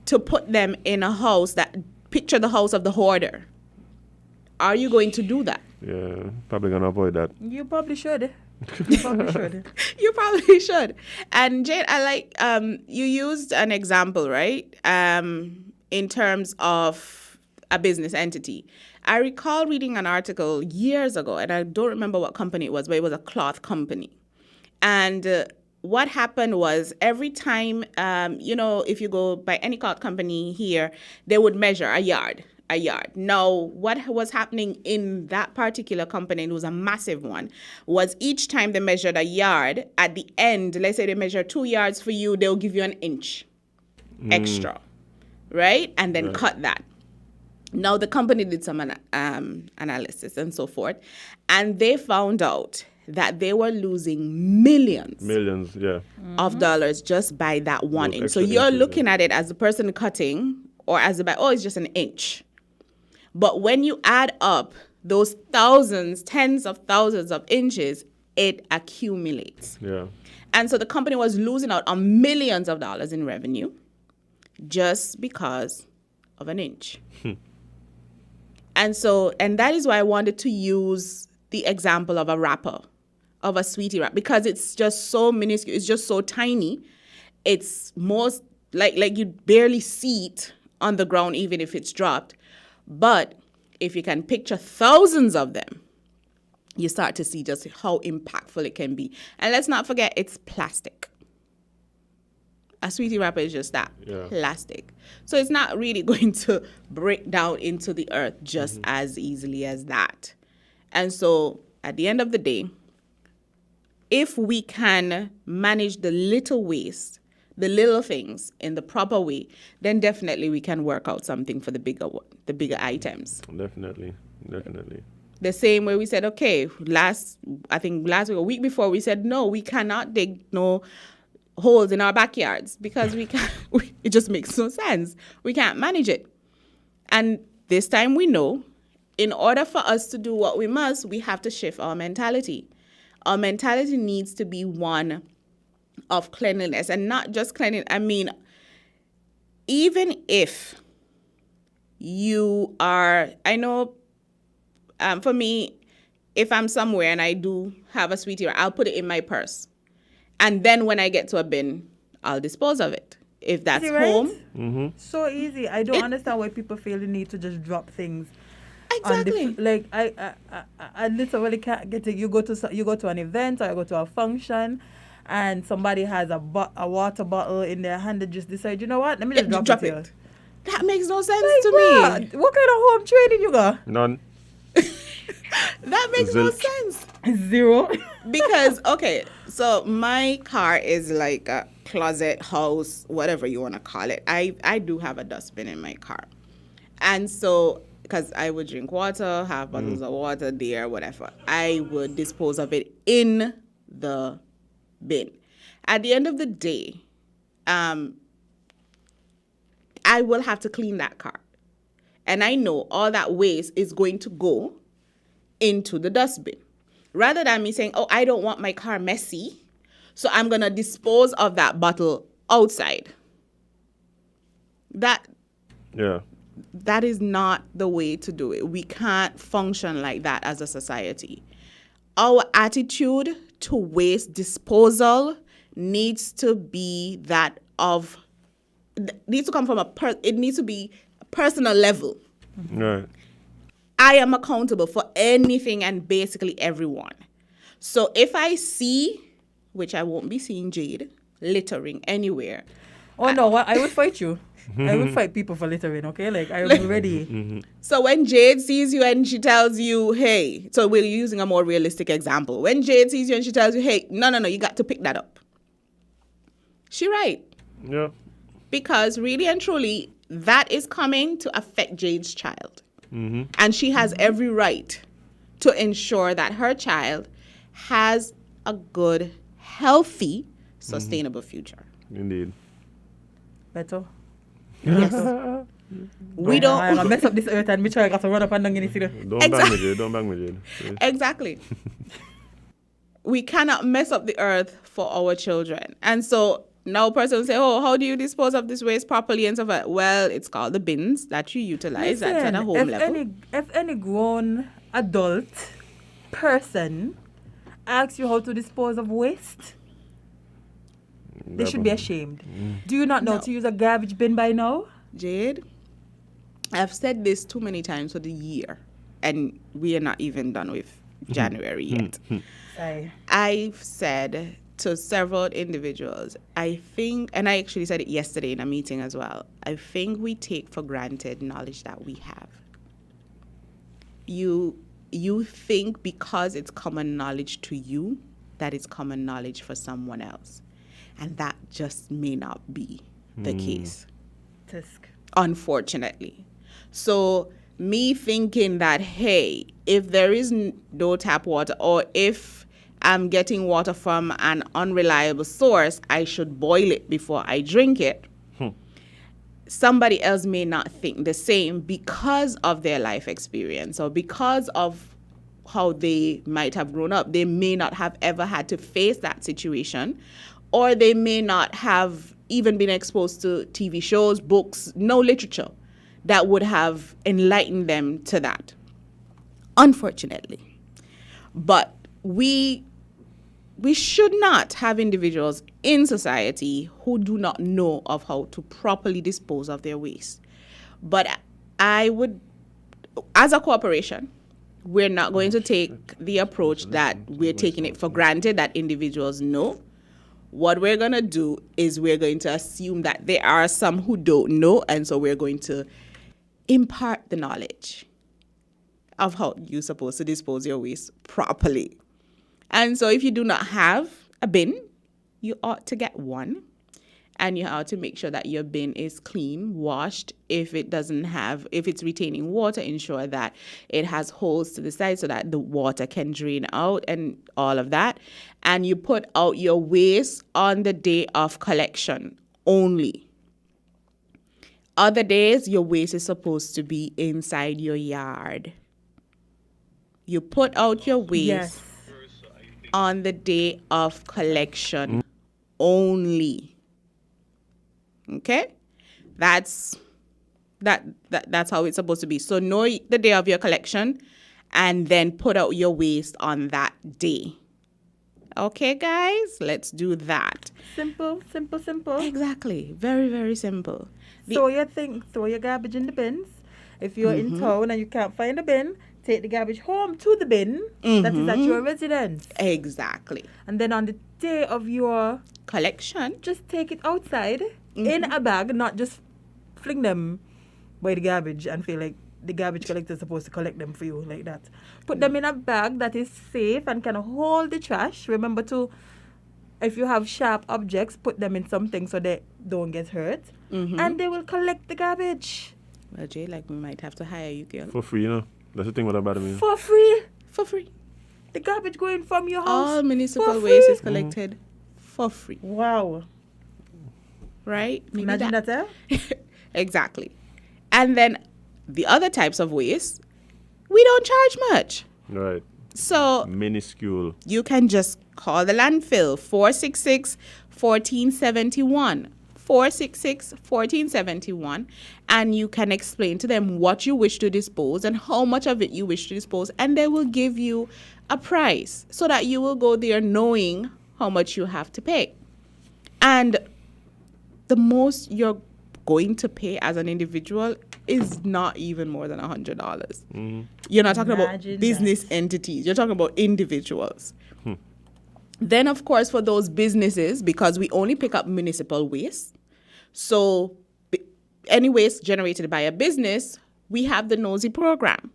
to put them in a house picture the house of the hoarder? Are you going to do that? Yeah, probably gonna avoid that. You probably should. You probably should. You probably should. And Jade, I like, you used an example, right? In terms of a business entity. I recall reading an article years ago, and I don't remember what company it was, but it was a cloth company. And what happened was every time, if you go by any cloth company here, they would measure a yard. Now, what was happening in that particular company, and it was a massive one, was each time they measured a yard, at the end, let's say they measure 2 yards for you, they'll give you an inch extra, right? And then cut that. Now, the company did some analysis and so forth, and they found out that they were losing millions, yeah, of dollars just by that 1 inch. So you're looking at it as the person cutting or as the it's just an inch. But when you add up those thousands, tens of thousands of inches, it accumulates. Yeah. And so the company was losing out on millions of dollars in revenue just because of an inch. And that is why I wanted to use the example of a wrapper, of a sweetie wrap, because it's just so minuscule. It's just so tiny. It's most like you barely see it on the ground, even if it's dropped. But if you can picture thousands of them, you start to see just how impactful it can be. And let's not forget, it's plastic. A sweetie wrapper is just that, plastic. So it's not really going to break down into the earth just as easily as that. And so at the end of the day, if we can manage the little waste, the little things in the proper way, then definitely we can work out something for the bigger items. Definitely. The same way we said, okay, last week, a week before, we said, no, we cannot dig no holes in our backyards because it just makes no sense. We can't manage it. And this time we know, in order for us to do what we must, we have to shift our mentality. Our mentality needs to be one of cleanliness, and not just cleanliness. I mean, even if you are, I know, for me, if I'm somewhere and I do have a sweetie, I'll put it in my purse. And then when I get to a bin, I'll dispose of it. If that's Right? home. So easy. I don't understand why people feel the need to just drop things. Exactly. Like I literally can't get it. You go to an event or you go to a function, and somebody has a water bottle in their hand and just decide, you know what? Let me just drop it here. That makes no sense Like, to bruh, me. what kind of home training you got? None. That makes no Zilch. sense. Zero. Because, okay, so my car is like a closet, house, whatever you want to call it. I do have a dustbin in my car. And so, because I would drink water, have bottles of water there, whatever, I would dispose of it in the bin. At the end of the day, I will have to clean that car. And I know all that waste is going to go into the dustbin. Rather than me saying, oh, I don't want my car messy, so I'm going to dispose of that bottle outside. That is not the way to do it. We can't function like that as a society. Our attitude to waste disposal needs to be that of, needs to come from it needs to be a personal level. Right. I am accountable for anything and basically everyone. So if I see, which I won't be seeing Jade, littering anywhere. Oh no, I will fight you. I will fight people for littering, okay? Like, I am ready. So when Jade sees you and she tells you, hey, so we're using a more realistic example. When Jade sees you and she tells you, hey, no, you got to pick that up. She right. Yeah. Because really and truly, that is coming to affect Jade's child. And she has every right to ensure that her child has a good, healthy, sustainable future. Indeed. Better. Yes. We don't. I'm gonna mess up this earth and me try got to run up and down in the city. Don't bang with Jade. Don't bang with Jade. Yeah. Exactly. We cannot mess up the earth for our children. And so now a person will say, oh, how do you dispose of this waste properly and stuff like that? Well, it's called the bins that you utilize. That's at a home level. If any grown adult person asks you how to dispose of waste, they should be ashamed. Do you not know to use a garbage bin by now? Jade, I've said this too many times for the year, and we are not even done with January yet. I've said to several individuals, I think, and I actually said it yesterday in a meeting as well, I think we take for granted knowledge that we have. You think because it's common knowledge to you, that it's common knowledge for someone else. And that just may not be the case. Tisk. Unfortunately. So me thinking that, hey, if there is no tap water, or if I'm getting water from an unreliable source, I should boil it before I drink it. Somebody else may not think the same because of their life experience or because of how they might have grown up. They may not have ever had to face that situation, or they may not have even been exposed to TV shows, books, no literature that would have enlightened them to that, unfortunately. But we should not have individuals in society who do not know of how to properly dispose of their waste. But I would, as a corporation, we're not going to take the approach that we're taking it for granted that individuals know. What we're going to do is we're going to assume that there are some who don't know, and so we're going to impart the knowledge of how you're supposed to dispose your waste properly. And so if you do not have a bin, you ought to get one. And you ought to make sure that your bin is clean, washed. If it's retaining water, ensure that it has holes to the side so that the water can drain out and all of that. And you put out your waste on the day of collection only. Other days, your waste is supposed to be inside your yard. You put out your waste Yes. on the day of collection only. Okay? That's how it's supposed to be. So know the day of your collection and then put out your waste on that day. Okay, guys? Let's do that. Simple. Exactly. Very, very simple. Throw your garbage in the bins. If you're in town and you can't find a bin, take the garbage home to the bin that is at your residence. Exactly. And then on the day of your Collection. just take it outside in a bag, not just fling them by the garbage and feel like the garbage collector is supposed to collect them for you like that. Put them in a bag that is safe and can hold the trash. Remember to, if you have sharp objects, put them in something so they don't get hurt. And they will collect the garbage. Well, Jay, like we might have to hire you, girl. For free, you know. That's the thing with about me. For free. For free. The garbage going from your house. All municipal for waste free. is collected for free. Wow. Right? Maybe Imagine that, eh? Exactly. And then the other types of waste, we don't charge much. Right. So Minuscule. you can just call the landfill 466-1471. 466-1471, and you can explain to them what you wish to dispose and how much of it you wish to dispose, and they will give you a price so that you will go there knowing how much you have to pay. And the most you're going to pay as an individual is not even more than $100. You're not talking about business entities. You're talking about individuals. Then, of course, for those businesses, because we only pick up municipal waste, so any waste generated by a business, we have the Nosy program.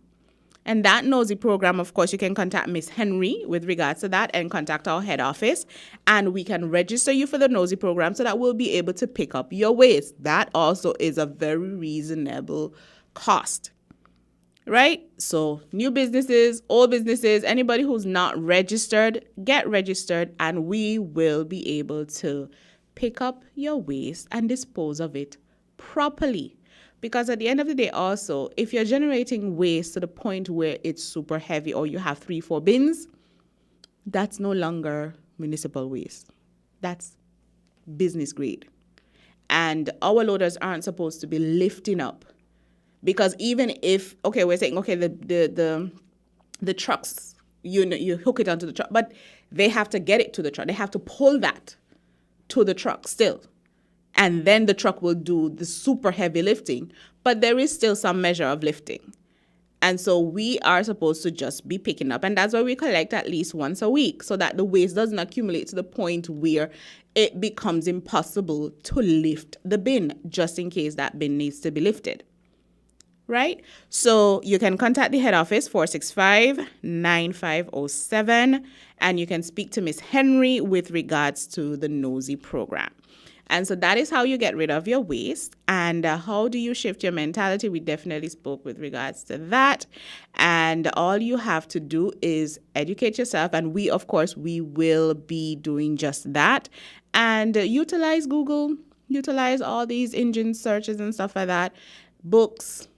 And that Nosy program, of course, you can contact Miss Henry with regards to that and contact our head office. And we can register you for the Nosy program so that we'll be able to pick up your waste. That also is a very reasonable cost. Right? So new businesses, old businesses, anybody who's not registered, get registered and we will be able to pick up your waste and dispose of it properly. Because at the end of the day also, if you're generating waste to the point where it's super heavy or you have 3-4 bins, that's no longer municipal waste. That's business grade. And our loaders aren't supposed to be lifting up. Because even if, okay, we're saying, okay, the trucks, you hook it onto the truck, but they have to get it to the truck. They have to pull that to the truck still. And then the truck will do the super heavy lifting. But there is still some measure of lifting. And so we are supposed to just be picking up. And that's why we collect at least once a week so that the waste doesn't accumulate to the point where it becomes impossible to lift the bin just in case that bin needs to be lifted. Right? So you can contact the head office, 465-9507, and you can speak to Miss Henry with regards to the Nosy program. And so that is how you get rid of your waste. And how do you shift your mentality? We definitely spoke with regards to that. And all you have to do is educate yourself. And we, of course, we will be doing just that. And utilize Google, utilize all these engine searches and stuff like that, books.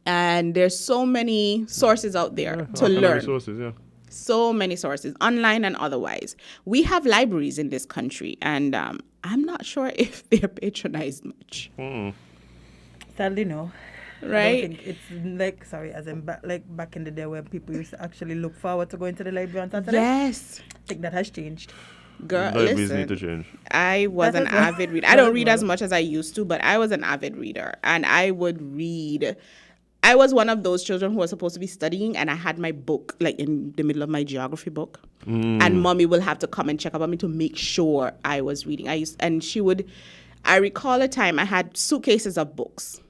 And there's so many sources out there to learn. So many sources, online and otherwise. We have libraries in this country, and I'm not sure if they're patronized much. Sadly, no. Right? I don't think it's like, sorry, as in back in the day when people used to actually look forward to going to the library on Saturday. Yes. I think that has changed. Girl, Libraries listen, need to change. I was an avid reader. I don't read as much as I used to, but I was an avid reader, and I would read. I was one of those children who was supposed to be studying, and I had my book like in the middle of my geography book, and mommy will have to come and check up on me to make sure I was reading. I recall a time I had suitcases of books,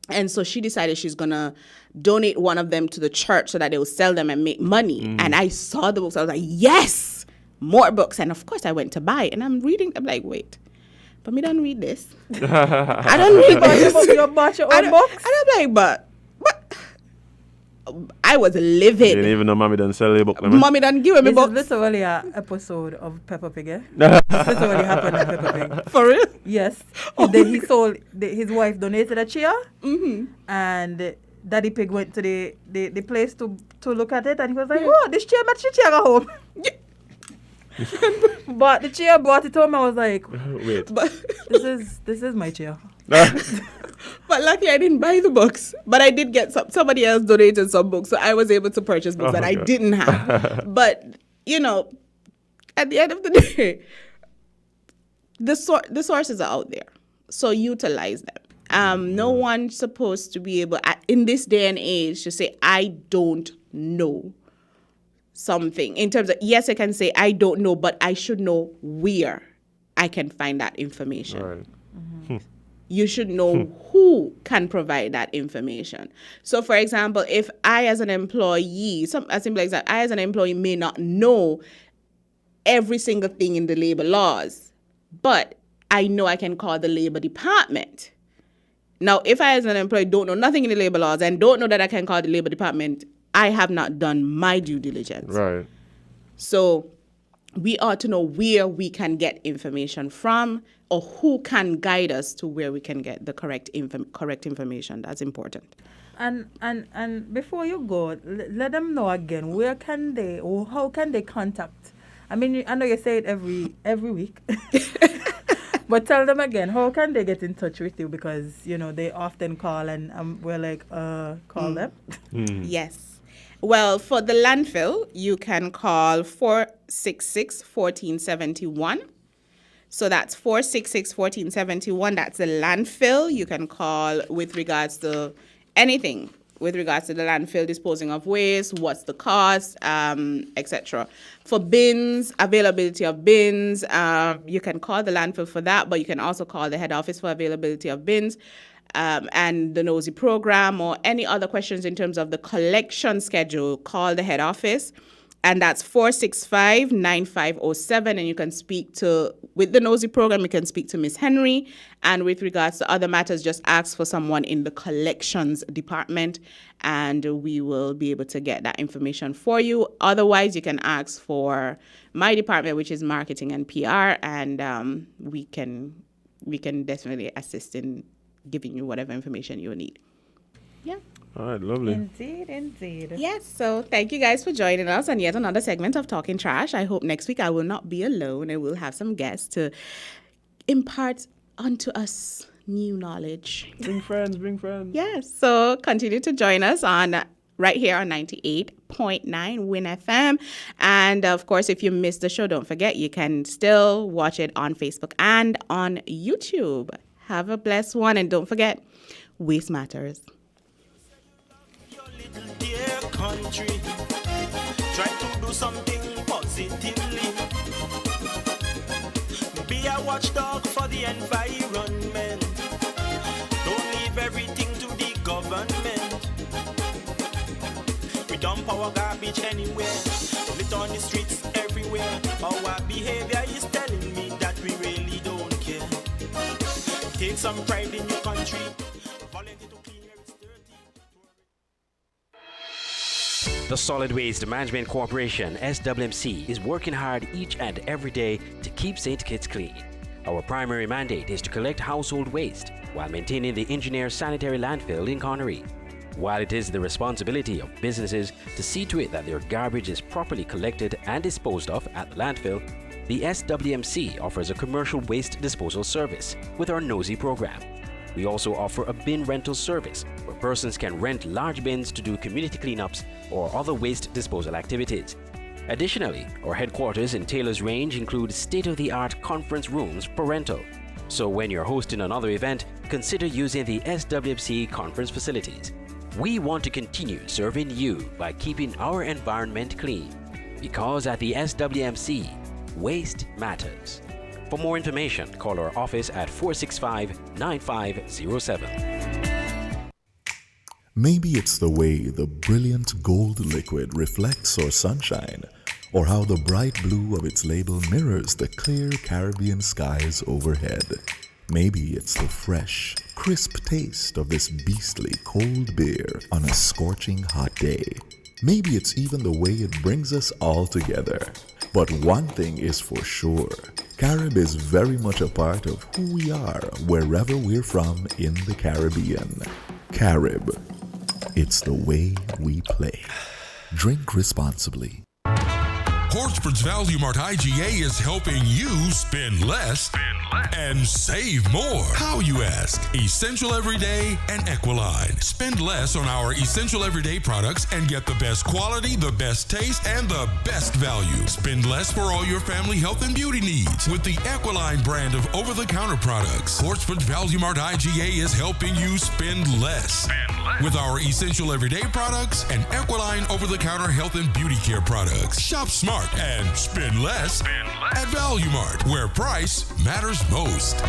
and so she decided she's gonna donate one of them to the church so that they will sell them and make money. And I saw the books. I was like, yes, more books. And of course, I went to buy it, and I'm reading. I'm like, wait. But me don't read this. I don't read this. You bought your own books? And I'm like, but I was livid. You didn't even know mommy done sell your book. Mommy done give me books. This is literally an episode of Peppa Pig, eh? This literally happened on Peppa Pig. For real? Yes. He sold, his wife donated a chair, and Daddy Pig went to the place to look at it, and he was like, "Oh, this chair match the chair go home." But the chair brought it home. I was like, Wait. But "This is my chair." But luckily I didn't buy the books. But I did get somebody else donated some books, so I was able to purchase books that I didn't have. But at the end of the day, the sources are out there, so utilize them. No one's supposed to be able, in this day and age, to say I don't know something. In terms of, yes, I can say I don't know, but I should know where I can find that information. Right. You should know who can provide that information. So, for example, if I as an employee, a simple example, I as an employee may not know every single thing in the labor laws, but I know I can call the labor department. Now, if I as an employee don't know nothing in the labor laws and don't know that I can call the labor department, I have not done my due diligence. Right. So we ought to know where we can get information from, or who can guide us to where we can get the correct information. That's important. And before you go, let them know again, where can they, or how can they contact? I mean, I know you say it every week, but tell them again, how can they get in touch with you? Because, they often call and we're like, call them. Yes. Well, for the landfill, you can call 466-1471. So that's 466-1471. That's the landfill. You can call with regards to anything, with regards to the landfill, disposing of waste, what's the cost, etc. For bins, availability of bins, you can call the landfill for that, but you can also call the head office for availability of bins. And the Nosy program, or any other questions in terms of the collection schedule, call the head office. And that's 465-9507. And you can speak with the Nosy program, you can speak to Miss Henry. And with regards to other matters, just ask for someone in the collections department, and we will be able to get that information for you. Otherwise, you can ask for my department, which is marketing and PR, and we can definitely assist in giving you whatever information you need. Yeah. All right, lovely. Indeed. Yes, so thank you guys for joining us on yet another segment of Talking Trash. I hope next week I will not be alone, and we'll have some guests to impart onto us new knowledge. Bring friends. Yes, so continue to join us right here on 98.9 Win FM. And of course, if you missed the show, don't forget you can still watch it on Facebook and on YouTube. Have a blessed one, and don't forget, waste matters. Your little dear country, try to do something positively. Be a watchdog for the environment. Don't leave everything to the government. We dump our garbage anywhere, lit on the streets everywhere. Our behavior is telling me that we really don't care. Take some pride in your country. Volunteer to clean where it's dirty. The Solid Waste Management Corporation, SWMC, is working hard each and every day to keep St. Kitts clean. Our primary mandate is to collect household waste while maintaining the engineer sanitary landfill in Connery. While it is the responsibility of businesses to see to it that their garbage is properly collected and disposed of at the landfill, the SWMC offers a commercial waste disposal service with our Nosy program. We also offer a bin rental service where persons can rent large bins to do community cleanups or other waste disposal activities. Additionally, our headquarters in Taylor's Range include state-of-the-art conference rooms for rental. So when you're hosting another event, consider using the SWMC conference facilities. We want to continue serving you by keeping our environment clean, because at the SWMC, waste matters. For more information, call our office at 465-9507. Maybe it's the way the brilliant gold liquid reflects our sunshine, or how the bright blue of its label mirrors the clear Caribbean skies overhead. Maybe it's the fresh, crisp taste of this beastly cold beer on a scorching hot day. Maybe it's even the way it brings us all together. But one thing is for sure, Carib is very much a part of who we are wherever we're from in the Caribbean. Carib. it's the way we play. Drink responsibly. Horsford's Value Mart IGA is helping you spend less and save more. How, you ask? Essential Everyday and Equiline. Spend less on our Essential Everyday products and get the best quality, the best taste, and the best value. Spend less for all your family health and beauty needs with the Equiline brand of over-the-counter products. Horsford's Value Mart IGA is helping you spend less. With our Essential Everyday products and Equiline over-the-counter health and beauty care products. Shop smart and spend less at Value Mart, where price matters most.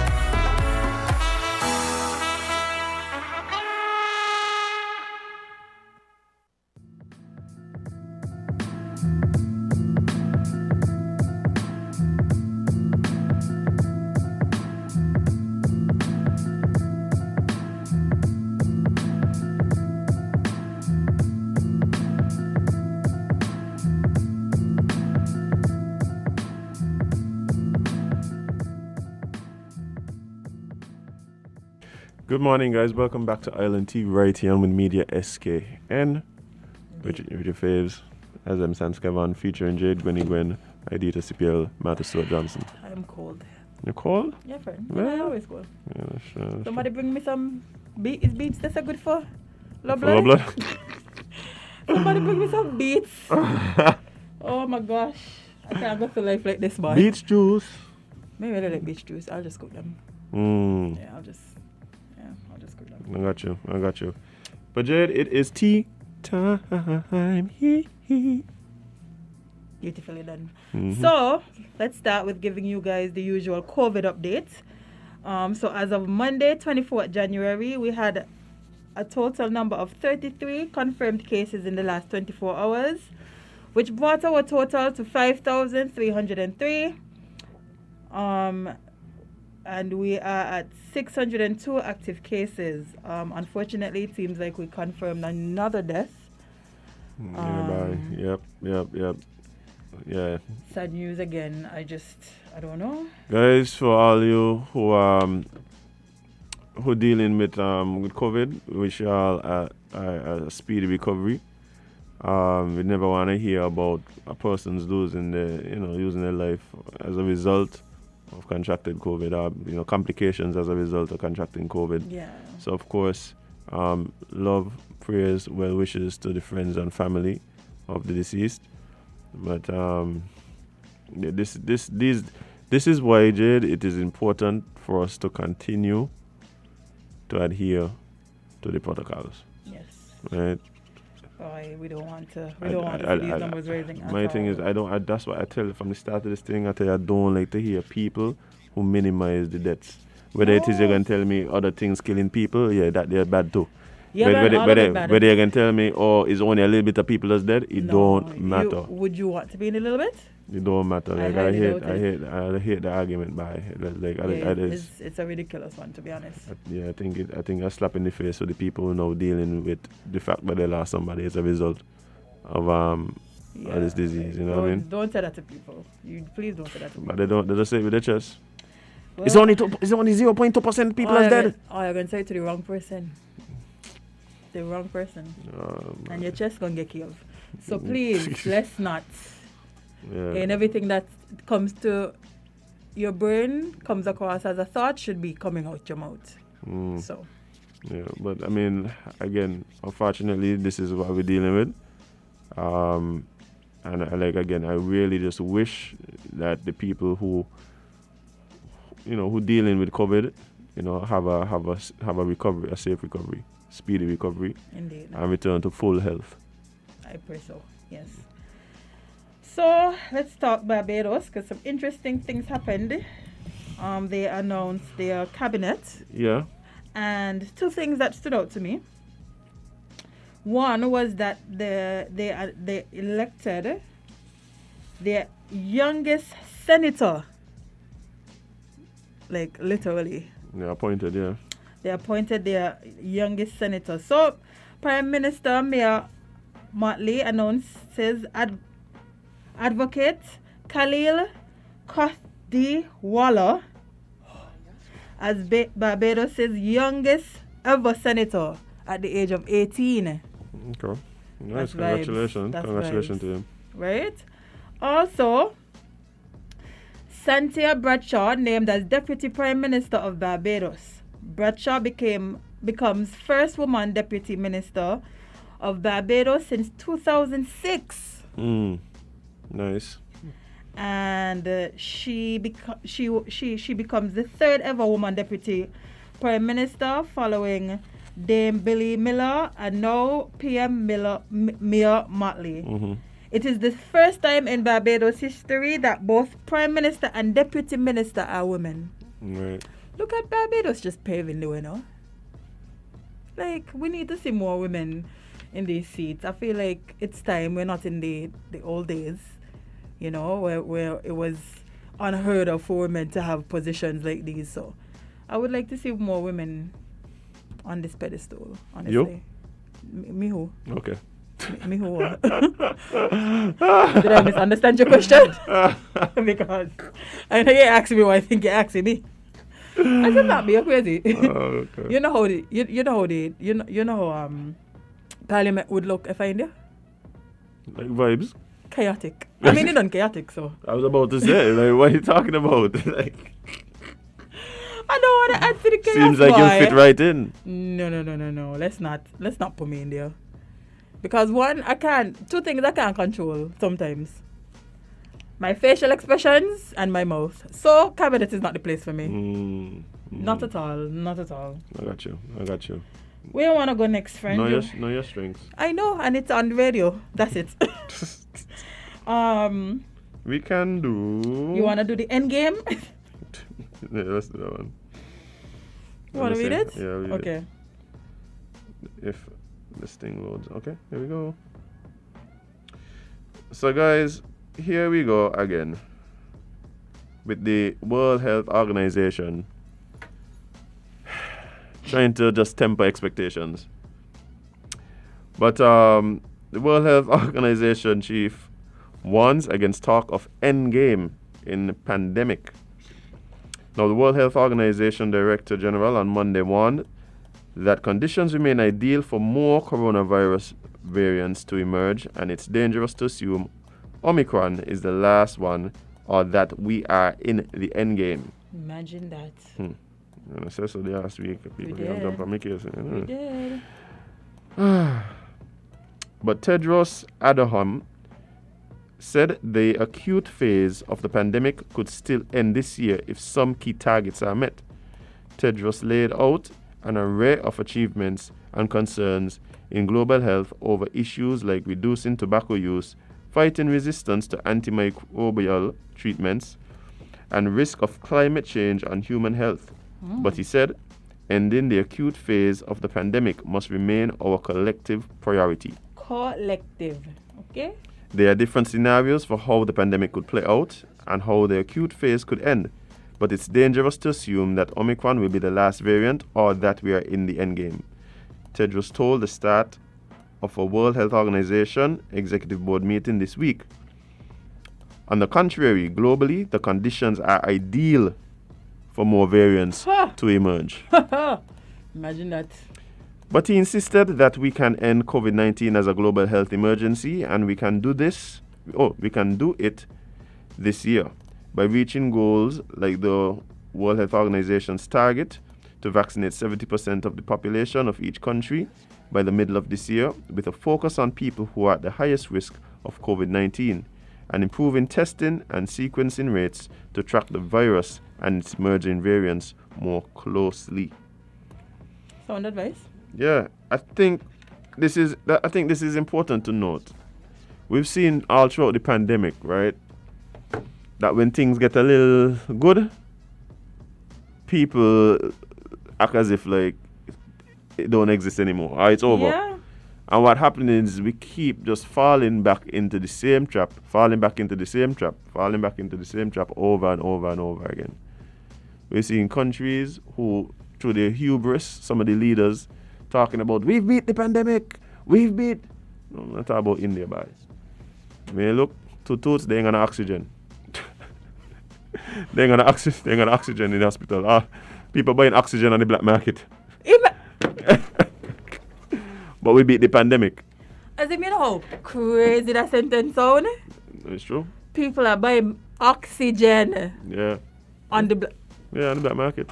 Good morning, guys. Welcome back to Island TV right here on With Media SKN. With your faves, as M. Sam Scavan, featuring Jade, Gwenny Gwen, Idita CPL, Martha Stewart Johnson. I'm cold. You're cold? Yeah, friend. Yeah. I always cold. Yeah, sure. Somebody bring me some beets. Is beets that's a good for low For low blood? blood? Somebody bring me some beets. Oh my gosh. I can't go through life like this, boy. Beach juice. Maybe I don't like beach juice. I'll just cook them. Yeah, I'll just cook them. I got you. But Jade, it is tea time. Beautifully done. Mm-hmm. So, let's start with giving you guys the usual COVID update. So, as of Monday, 24th January, we had a total number of 33 confirmed cases in the last 24 hours, which brought our total to 5,303. And we are at 602 active cases. Unfortunately, it seems like we confirmed another death. Yep. Yeah. Sad news again. I don't know. Guys, for all you who dealing with COVID, wish you all a speedy recovery. We never want to hear about a person's losing their life as a result of contracted COVID, or complications as a result of contracting COVID. Yeah. So of course, love, prayers, well wishes to the friends and family of the deceased. But this is why, Jade, it is important for us to continue to adhere to the protocols. Yes. Right. We don't want to see these numbers rising. My thing is, that's what I tell you from the start of this thing. I tell you, I don't like to hear people who minimize the deaths. Whether it is you're going to tell me other things killing people, yeah, that they're bad too. Yeah, whether you're going to tell me, it's only a little bit of people that's dead, it don't matter. Would you want to be in a little bit? It don't matter. Like, I hate the argument by it's a ridiculous one, to be honest. I think a slap in the face for the people who now dealing with the fact that they lost somebody as a result of this disease. You know what I mean? Don't say that to people. Please don't say that to people. But they just say it with their chest. Well, it's only 0.2% people are dead. You're gonna say it to the wrong person. The wrong person. And your chest gonna get killed. So please, let's not. Yeah. And everything that comes to your brain, comes across as a thought, should be coming out your mouth. So. Yeah, but I mean, again, unfortunately, this is what we're dealing with. And I really just wish that the people who dealing with COVID, have a recovery, a safe recovery, speedy recovery. Indeed. And return to full health. I pray so, yes. So let's talk Barbados, because some interesting things happened. They announced their cabinet. Yeah. And two things that stood out to me. One was that they elected their youngest senator. Like literally. They appointed, yeah. They appointed their youngest senator. So Prime Minister Mayor Motley announces Advocate Khalil Kohdiwala as Barbados' youngest ever senator at the age of 18. Okay. Nice. That's vibes. Congratulations. That's Congratulations vibes. to him. Right? Also, Cynthia Bradshaw named as Deputy Prime Minister of Barbados. Bradshaw becomes first woman Deputy Minister of Barbados since 2006. Nice. And she becomes the third ever woman Deputy Prime Minister, following Dame Billy Miller and now PM Mia Mottley. Mm-hmm. It is the first time in Barbados history that both Prime Minister and Deputy Minister are women. Right. Look at Barbados just paving the way now. Like, we need to see more women in these seats. I feel like it's time. We're not in the old days, you know, where it was unheard of for women to have positions like these. So I would like to see more women on this pedestal, honestly. You? Me who? Okay. Me who? Did I misunderstand your question? Because I know you asked me why I think you're asking me. I said not be crazy. Okay. You know how Parliament would look if I India? Like vibes? Chaotic. I mean, it done chaotic, so. I was about to say, like, what are you talking about? Like, I don't want to add to the chaos. seems like you fit right in. No. Let's not put me in there. Because two things I can't control sometimes. My facial expressions and my mouth. So cabinet is not the place for me. Not at all. I got you. Where you want to go next, friend? Know your strengths. I know, and it's on the radio. That's it. We can do... You want to do the end game? Yeah, let's do that one. You want to read it? Yeah, read okay. it. If this thing loads. Okay, here we go. So guys, here we go again with the World Health Organization trying to just temper expectations. But the World Health Organization chief warns against talk of endgame in the pandemic. Now, the World Health Organization Director General on Monday warned that conditions remain ideal for more coronavirus variants to emerge, and it's dangerous to assume Omicron is the last one or that we are in the endgame. Imagine that. And I said so the last week. People We have did. done make it. We did. But Tedros Adhanom said the acute phase of the pandemic could still end this year if some key targets are met. Tedros laid out an array of achievements and concerns in global health over issues like reducing tobacco use, fighting resistance to antimicrobial treatments, and risk of climate change on human health. But he said, ending the acute phase of the pandemic must remain our collective priority. Collective, okay? There are different scenarios for how the pandemic could play out and how the acute phase could end, but it's dangerous to assume that Omicron will be the last variant or that we are in the endgame. Tedros told the start of a World Health Organization Executive Board meeting this week. On the contrary, globally, the conditions are ideal for more variants to emerge. Imagine that. But he insisted that we can end COVID-19 as a global health emergency, and we can do it this year by reaching goals like the World Health Organization's target to vaccinate 70% of the population of each country by the middle of this year, with a focus on people who are at the highest risk of COVID-19, and improving testing and sequencing rates to track the virus and its emerging variants more closely. Sound advice? Yeah, I think this is important to note. We've seen all throughout the pandemic, right, that when things get a little good, people act as if like it don't exist anymore or it's over. Yeah. And what happens is we keep just falling back into the same trap over and over and over again. We're seeing countries who, through their hubris, some of the leaders talking about, we've beat the pandemic, No, I'm not talking about India, boys. When you look, to toots, they ain't gonna oxygen. they ain't gonna oxygen in the hospital. People buying oxygen on the black market. But we beat the pandemic. As if you know how crazy that sentence sound. It's true. People are buying oxygen Yeah. on the Yeah, on the black market.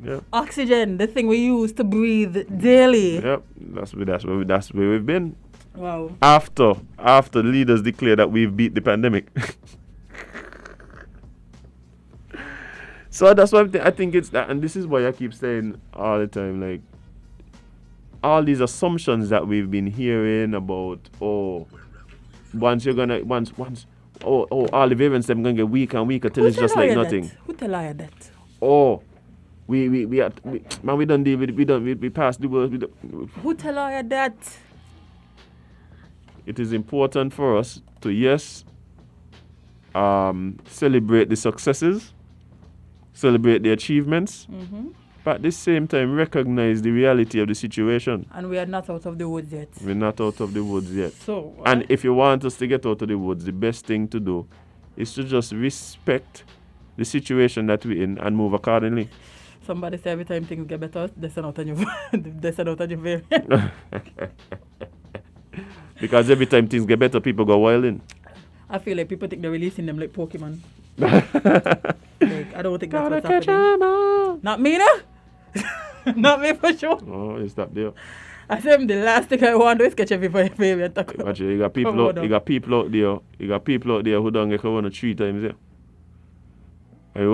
Yeah. oxygen, the thing we use to breathe daily. Yep. That's where we've been. Wow. After leaders declare that we've beat the pandemic. So that's why I think it's that, and this is why I keep saying all the time, like, all these assumptions that we've been hearing about, all the variants them gonna get weaker and weaker till it's just like nothing. Who tell you that? Oh, we done deal with it, we passed the worst. Who tell you that? It is important for us to celebrate the successes, celebrate the achievements, but at the same time recognize the reality of the situation. And we are not out of the woods yet. We're not out of the woods yet. So, and if you want us to get out of the woods, the best thing to do is to just respect the situation that we're in and move accordingly. Somebody say every time things get better, they send out a new variant. Because every time things get better, people go wild in. I feel like people think they're releasing them like Pokemon. Like, I don't think that's what's happening. Not me, no? Not me for sure. Oh, it's that there. I said the last thing I want to do is catch every variant. Actually, you got people out there who don't get corona 3 times. Yeah. I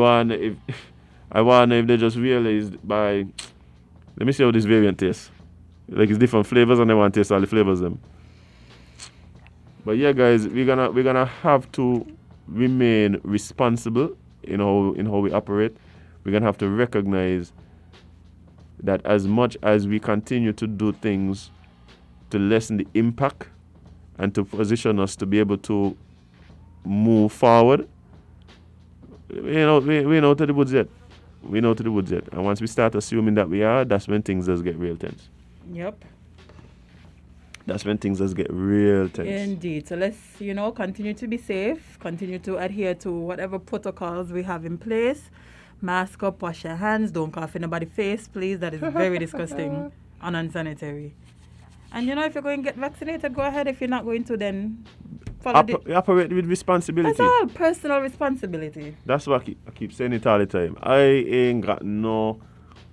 wonder if they just realized by, let me see how this variant tastes. Like, it's different flavors and they want to taste all the flavors them. But yeah, guys, we're gonna have to remain responsible in how we operate. We're gonna have to recognize that as much as we continue to do things to lessen the impact and to position us to be able to move forward, we're not to the woods yet. We're not to the woods yet. And once we start assuming that we are, that's when things just get real tense. Yep. That's when things just get real tense. Indeed. So let's, continue to be safe, continue to adhere to whatever protocols we have in place. Mask up, wash your hands, don't cough in anybody's face, please. That is very disgusting and unsanitary. And if you're going to get vaccinated, go ahead. If you're not going to, then follow operate with responsibility. That's all, personal responsibility. That's what I keep saying it all the time. I ain't got no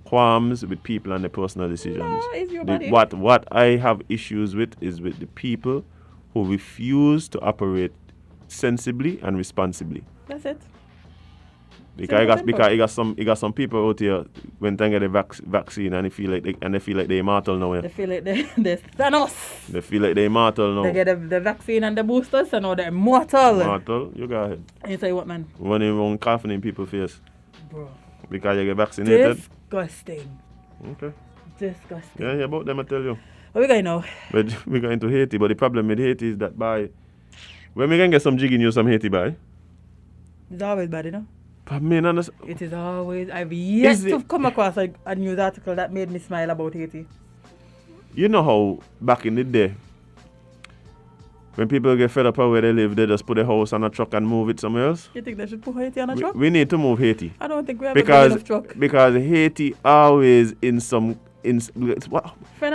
qualms with people and their personal decisions. No, it's your body. What I have issues with is with the people who refuse to operate sensibly and responsibly. That's it. Because you got some people out here when they get the vaccine and they feel like they're immortal now. Yeah. They feel like they're Thanos. They feel like they're immortal now. They get the vaccine and the boosters, so now they're immortal. Immortal? You go ahead. And you say what, man? Running around coughing in people's face. Bro. Because you get vaccinated. Disgusting. Okay. Disgusting. Yeah, about them I tell you. Where we going now? But we're going to Haiti, but the problem with Haiti is that when we can get some jigging news from Haiti, it's always bad, But me understand. It is always. I've yet to come across a news article that made me smile about Haiti. You know how back in the day, when people get fed up of where they live, they just put a house on a truck and move it somewhere else? You think they should put Haiti on a truck? We need to move Haiti. I don't think we have a big enough truck. Because Haiti always Friend,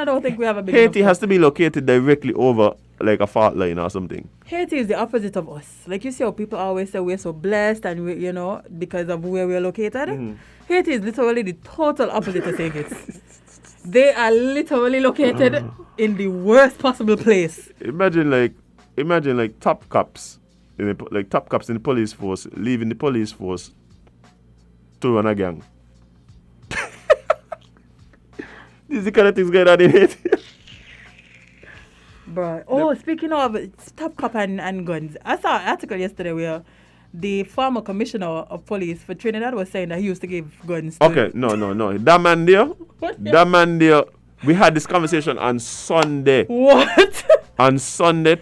I don't think we have a big Haiti enough has to be located directly over like a fault line or something. Haiti is the opposite of us. Like, you see how people always say we're so blessed and we, because of where we're located. Mm-hmm. Haiti is literally the total opposite of saying it. They are literally located in the worst possible place. Imagine like top cops in the police force leaving the police force to run a gang. This is the kind of things going on in Haiti. Bro. Oh, speaking of top cop and guns, I saw an article yesterday where the former commissioner of police for Trinidad was saying that he used to give guns to... Okay, no. That man there, we had this conversation on Sunday. What? On Sunday,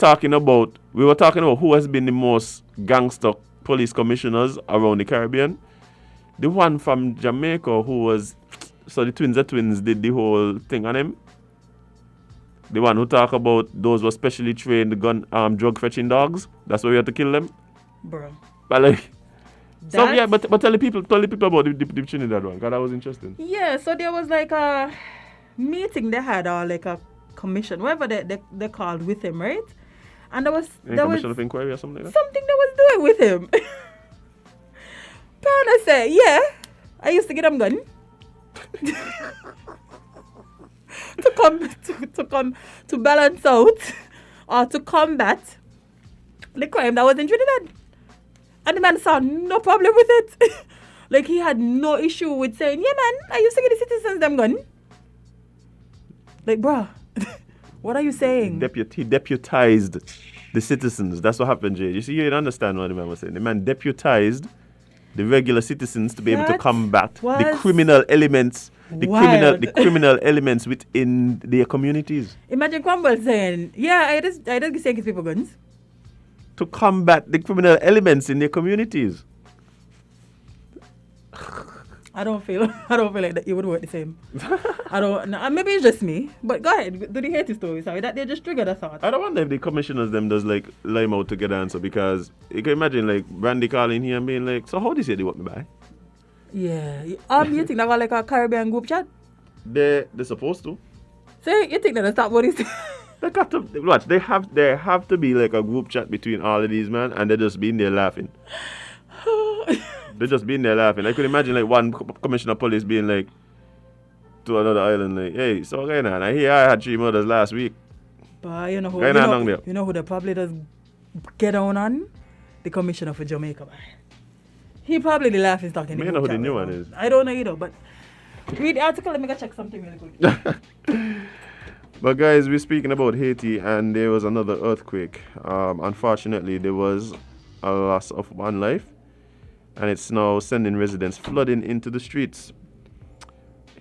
we were talking about who has been the most gangster police commissioners around the Caribbean. The one from Jamaica who was... So the twins did the whole thing on him. The one who talk about those were specially trained drug fetching dogs. That's why we had to kill them. Bro. But but tell the people about the Trinidad one, because that was interesting. Yeah, so there was like a meeting they had, or like a commission, whatever they called with him, right? And there was commission of inquiry or something like that? something they was doing with him. Parana said, yeah, I used to get him gun. to balance out or to combat the crime that was in Trinidad. And the man saw no problem with it. Like he had no issue with saying, yeah man, I used to get the citizens them gun. Like, bruh, what are you saying? He deputized the citizens. That's what happened, Jay. You see, you didn't understand what the man was saying. The man deputized the regular citizens to be able to combat the criminal elements, the criminal elements within their communities. Imagine Cromwell saying, yeah, I just say give people guns. To combat the criminal elements in their communities. I don't feel like that you would work the same. Maybe it's just me, but go ahead. Do the hate story? Sorry, that they just triggered a thought. I don't wonder if the commissioners them does like lime out to get answer, because you can imagine like Brandy calling here and being like, so how do you say they want me by? Yeah. You think that was like a Caribbean group chat? They're supposed to. So you think that they stop what he's They got to watch. There have to be like a group chat between all of these man, and they're just being there laughing. They're just being there laughing. I could imagine like one commissioner of police being like to another island like, hey, so again, I hear I had 3 murders last week. But you know who the probably does get on? The commissioner for Jamaica. He probably the laughing stock in the I know who the new one is. I don't know either, but read the article. Let me go check something really good. But guys, we're speaking about Haiti, and there was another earthquake. Unfortunately, there was a loss of 1 life, and it's now sending residents flooding into the streets.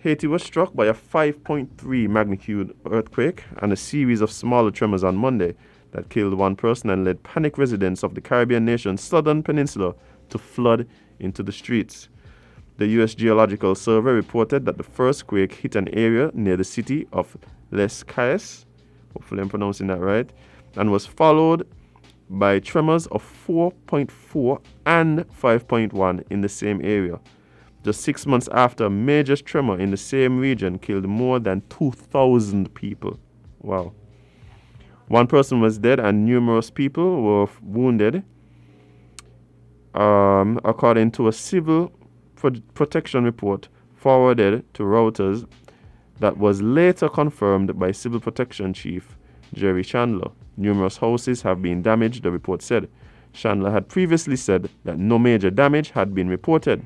Haiti was struck by a 5.3 magnitude earthquake and a series of smaller tremors on Monday that killed 1 person and led panicked residents of the Caribbean nation's southern peninsula to flood into the streets. The U.S. Geological Survey reported that the first quake hit an area near the city of Les Cayes, hopefully I'm pronouncing that right, and was followed by tremors of 4.4 and 5.1 in the same area. Just 6 months after, a major tremor in the same region killed more than 2,000 people. Wow. 1 person was dead and numerous people were wounded, according to a civil protection report forwarded to Reuters that was later confirmed by Civil Protection Chief Jerry Chandler. Numerous houses have been damaged, the report said. Chandler had previously said that no major damage had been reported.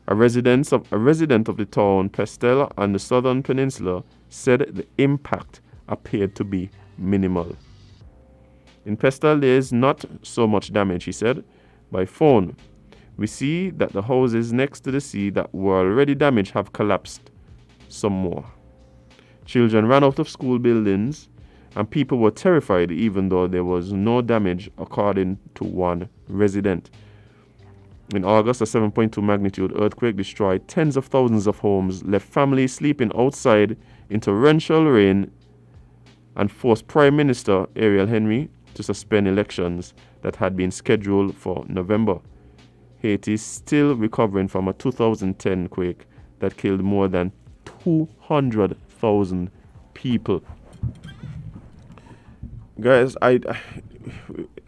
A resident of the town Pestel on the southern peninsula said the impact appeared to be minimal. In Pestel, there is not so much damage, he said. By phone, we see that the houses next to the sea that were already damaged have collapsed some more. Children ran out of school buildings and people were terrified even though there was no damage, according to one resident. In August, a 7.2 magnitude earthquake destroyed tens of thousands of homes, left families sleeping outside in torrential rain, and forced Prime Minister Ariel Henry to suspend elections that had been scheduled for November. Haiti is still recovering from a 2010 quake that killed more than 200,000 people. Guys, I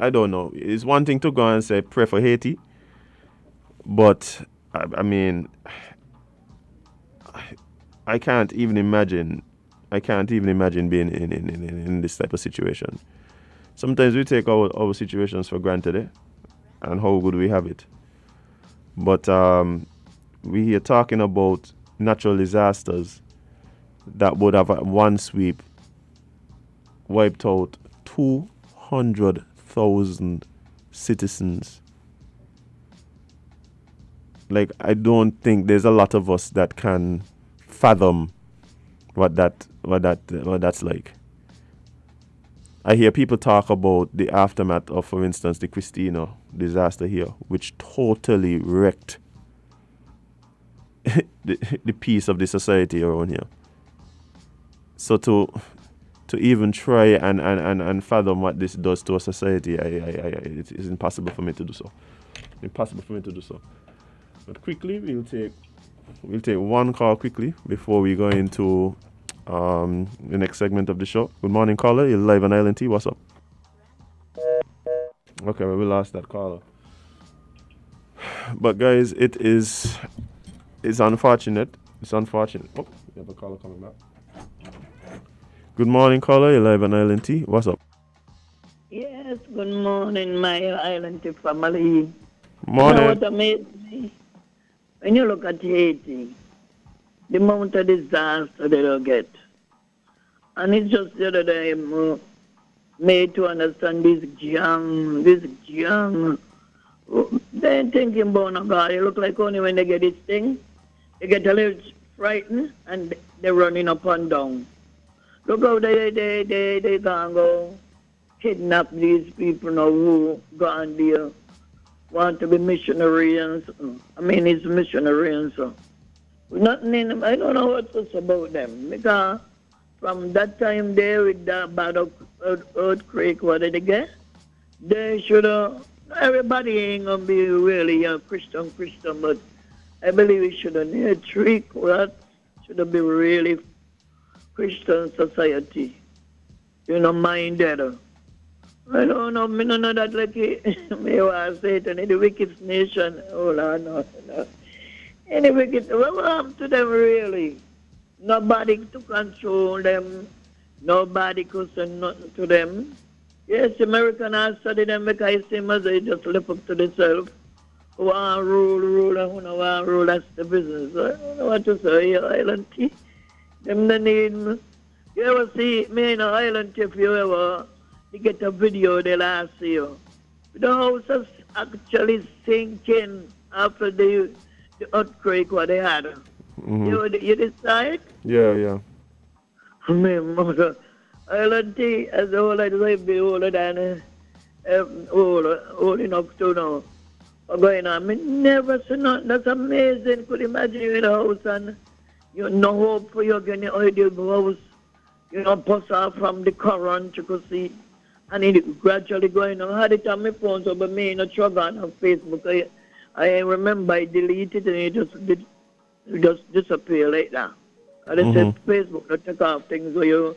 don't know. It's one thing to go and say pray for Haiti, but I mean, I can't even imagine being in this type of situation. Sometimes we take our situations for granted, and how good we have it. But we here talking about natural disasters that would have at one sweep wiped out 200,000 citizens. Like, I don't think there's a lot of us that can fathom what that's like. I hear people talk about the aftermath of, for instance, the Christina disaster here, which totally wrecked the peace of the society around here. So to even try and fathom what this does to a society, it is impossible for me to do so. But quickly, we'll take one call quickly before we go into the next segment of the show. Good morning, caller. You're live on Island T. What's up? Okay, well, we lost that caller. But guys, it's unfortunate. It's unfortunate. Oh, you have a caller coming back. Good morning, caller. You're live on Island T. What's up? Yes, good morning, my Island T family. Morning. You know what amazed me? When you look at Haiti, the amount of disaster they don't get. And it's just the other day made to understand this young, they ain't thinking about no God. It look like only when they get this thing, they get a little frightened and they're running up and down. Look how they can go kidnap these people now who gone there, want to be missionaries. It's missionaries. Nothing in them. I don't know what to say about them because from that time there with that bad earthquake, what did they get? They should have. Everybody ain't gonna be really a Christian, but I believe it should have need three quarters. Should have been really Christian society. Minded. I don't know. Me don't know that like me was Satan, the wicked nation. Oh Lord, no. Any wicked, what happened to them really? Nobody to control them. Nobody could say nothing to them. Yes, American has studied them because it seems as they just live up to themselves. Who want rule, and who don't want rule, that's the business. I don't know what to say, Island T. Them the need me. You ever see me in Island T if you ever get a video the last year? The house is actually sinking after the earthquake what they had. Mm-hmm. You decide? Yeah. My mother, Island T, as old as I be older than old enough to know what's going on. I never seen nothing. That's amazing. Could imagine you in a house and you no hope for you getting out of the house. Bust off from the current, you could see. And it gradually going on. I had it on my phone, so but me in a struggle on Facebook. I remember I deleted it and it just disappear like that. And they said Facebook don't take off things where you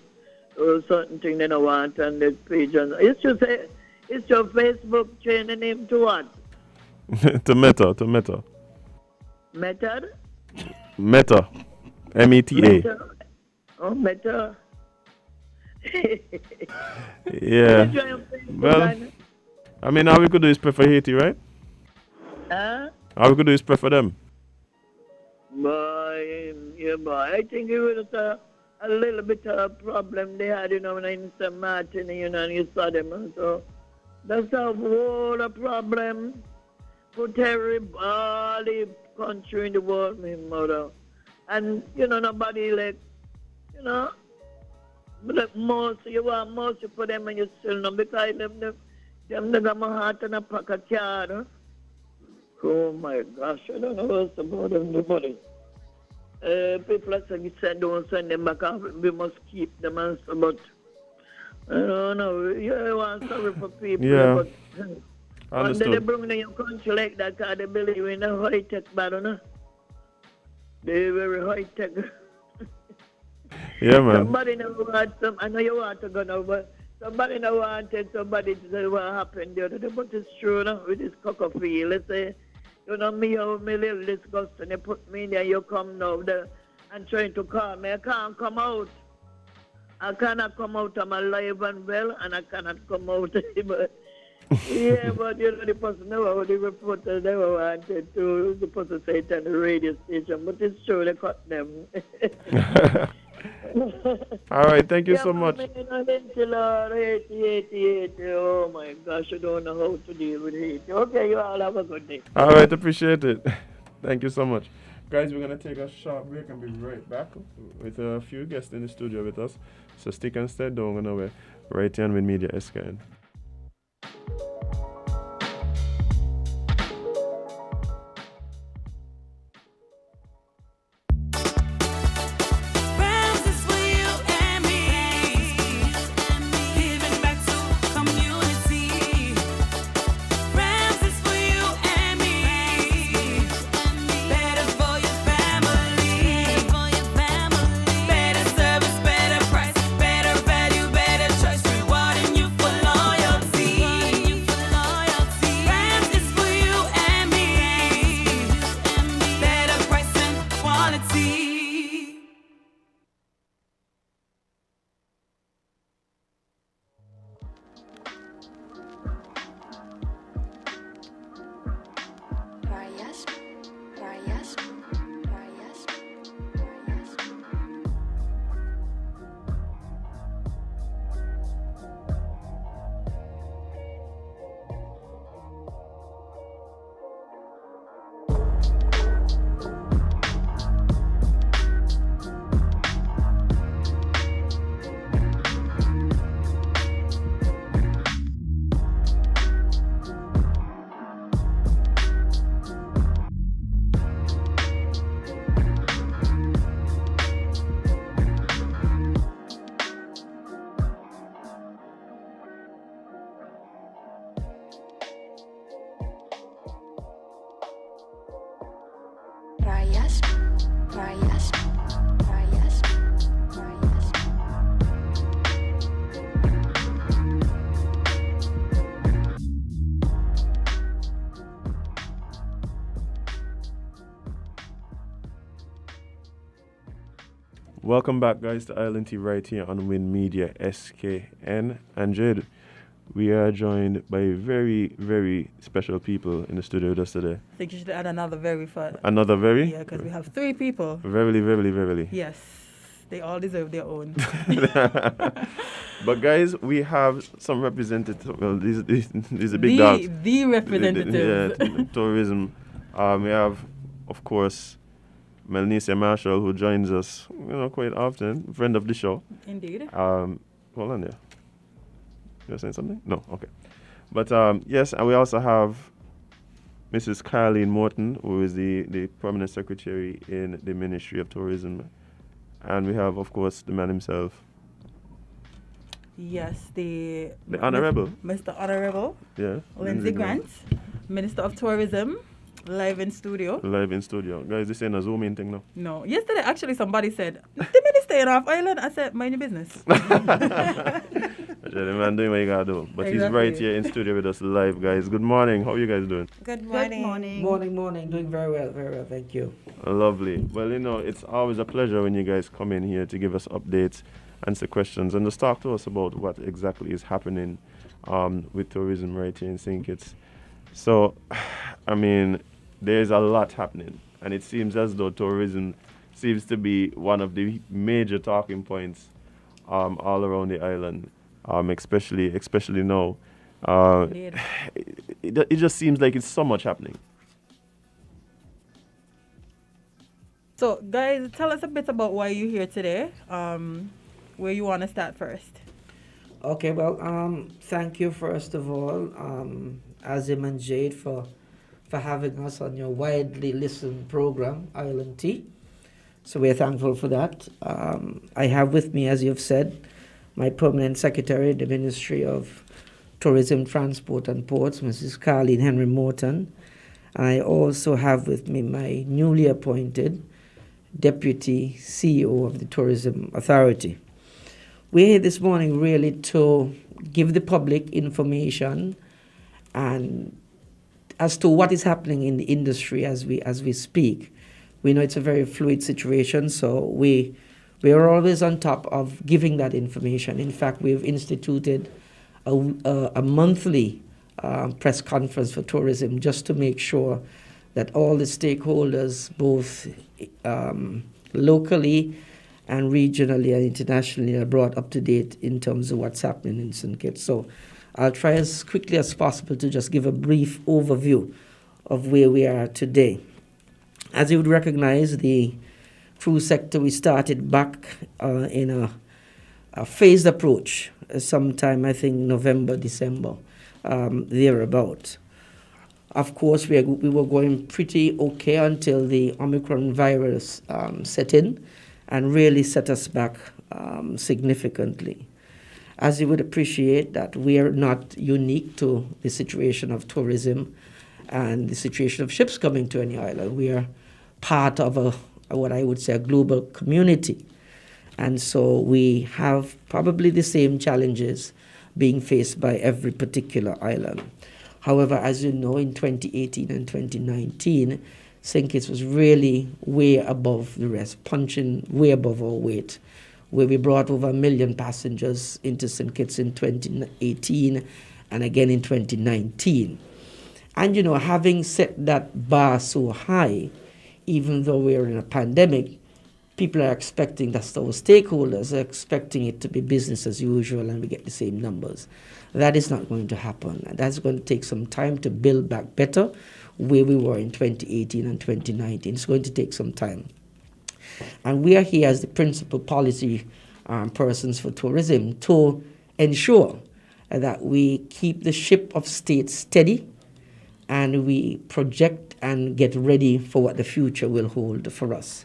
certain thing they don't want and the page and it's your Facebook change the name to what? to Meta. Method? Meta. Meta. Oh, Meta. Yeah. Well, all we could do is pray for Haiti, right? All we could do is pray for them. Boy, I think it was a little bit of a problem they had, in St. Martin, and you saw them. So that's a whole problem for all the country in the world, my mother. And, nobody you want mercy for them and you still know because them they got my heart and a pack of card. Oh my gosh, I don't know what's about them, the money. People are saying don't send them back off, we must keep them and so, but I don't know, you want sorry for people, yeah. But and then they bring them in your country like that because they believe in the high-tech battle, they're very high-tech. Yeah, man. Somebody never want some, I know you want to go now, but somebody never wanted somebody to say what happened the other day, but it's true now with this cockapoo. Let's say, me how me little disgusting, they put me in there, you come now there and trying to call me. I can't come out. I cannot come out, I'm alive and well, and I cannot come out. But but the person never, the reporter never wanted to, the person say it on the radio station, but it's true, they cut them. All right, thank you so much. Oh my gosh, I don't know how to deal with it. Okay, you all have a good day. All right, appreciate it. Thank you so much. Guys, we're going to take a short break and be right back with a few guests in the studio with us. So stick and stay, don't go nowhere. Right here on Win Media SKN. Better service, Welcome back, guys, to Island Tea right here on Win Media SKN. And Jade, we are joined by very, very special people in the studio with us today. I think you should add another very fun. Another very? Yeah, because we have 3 people. Verily, verily, verily. Yes, they all deserve their own. But guys, we have some representatives. Well, these are big dogs. The representatives. Yeah, tourism. We have, of course, Melnecia Marshall, who joins us, quite often, friend of the show. Indeed. Hold on there. You saying something? No, okay. But yes, and we also have Mrs. Carlene Morton, who is the permanent secretary in the Ministry of Tourism, and we have, of course, the man himself. Yes, the Honorable. Mr. Honorable. Yeah. Lindsay Grant, Minister of Tourism, live in studio. Live in studio. Guys, this ain't a Zoom in thing now. No. Yesterday, actually, somebody said, the minister in off island. I said, mind your business. The man doing what you gotta do. But Exactly. he's right here in studio with us live, guys. Good morning. How are you guys doing? Good morning. Morning. Doing very well, thank you. Lovely. Well, it's always a pleasure when you guys come in here to give us updates, answer questions, and just talk to us about what exactly is happening with tourism right here in St. Kitts. So, there's a lot happening, and it seems as though tourism seems to be one of the major talking points all around the island, especially now. It just seems like it's so much happening. So, guys, tell us a bit about why you're here today. Where you want to start first? Okay, well, thank you first of all, Azim and Jade, for having us on your widely listened program, Island Tea. So we're thankful for that. I have with me, as you've said, my permanent secretary, the Ministry of Tourism, Transport and Ports, Mrs. Carlene Henry-Morton. And I also have with me my newly appointed Deputy CEO of the Tourism Authority. We're here this morning really to give the public information and as to what is happening in the industry as we speak. We know it's a very fluid situation, so we are always on top of giving that information. In fact, we've instituted a monthly press conference for tourism just to make sure that all the stakeholders, both locally and regionally and internationally, are brought up to date in terms of what's happening in St. Kitts. So I'll try as quickly as possible to just give a brief overview of where we are today. As you would recognize, the cruise sector, we started back in a phased approach sometime, I think, November, December, thereabout. Of course, we were going pretty okay until the Omicron virus set in and really set us back significantly. As you would appreciate, that we are not unique to the situation of tourism and the situation of ships coming to any island. We are part of what I would say a global community. And so we have probably the same challenges being faced by every particular island. However, as you know, in 2018 and 2019, St. Kitts was really way above the rest, punching way above our weight, where we brought over 1 million passengers into St. Kitts in 2018 and again in 2019. And, having set that bar so high, even though we're in a pandemic, people are expecting, that's our stakeholders are expecting it to be business as usual and we get the same numbers. That is not going to happen. And that's going to take some time to build back better where we were in 2018 and 2019. It's going to take some time. And we are here as the principal policy persons for tourism to ensure that we keep the ship of state steady and we project and get ready for what the future will hold for us.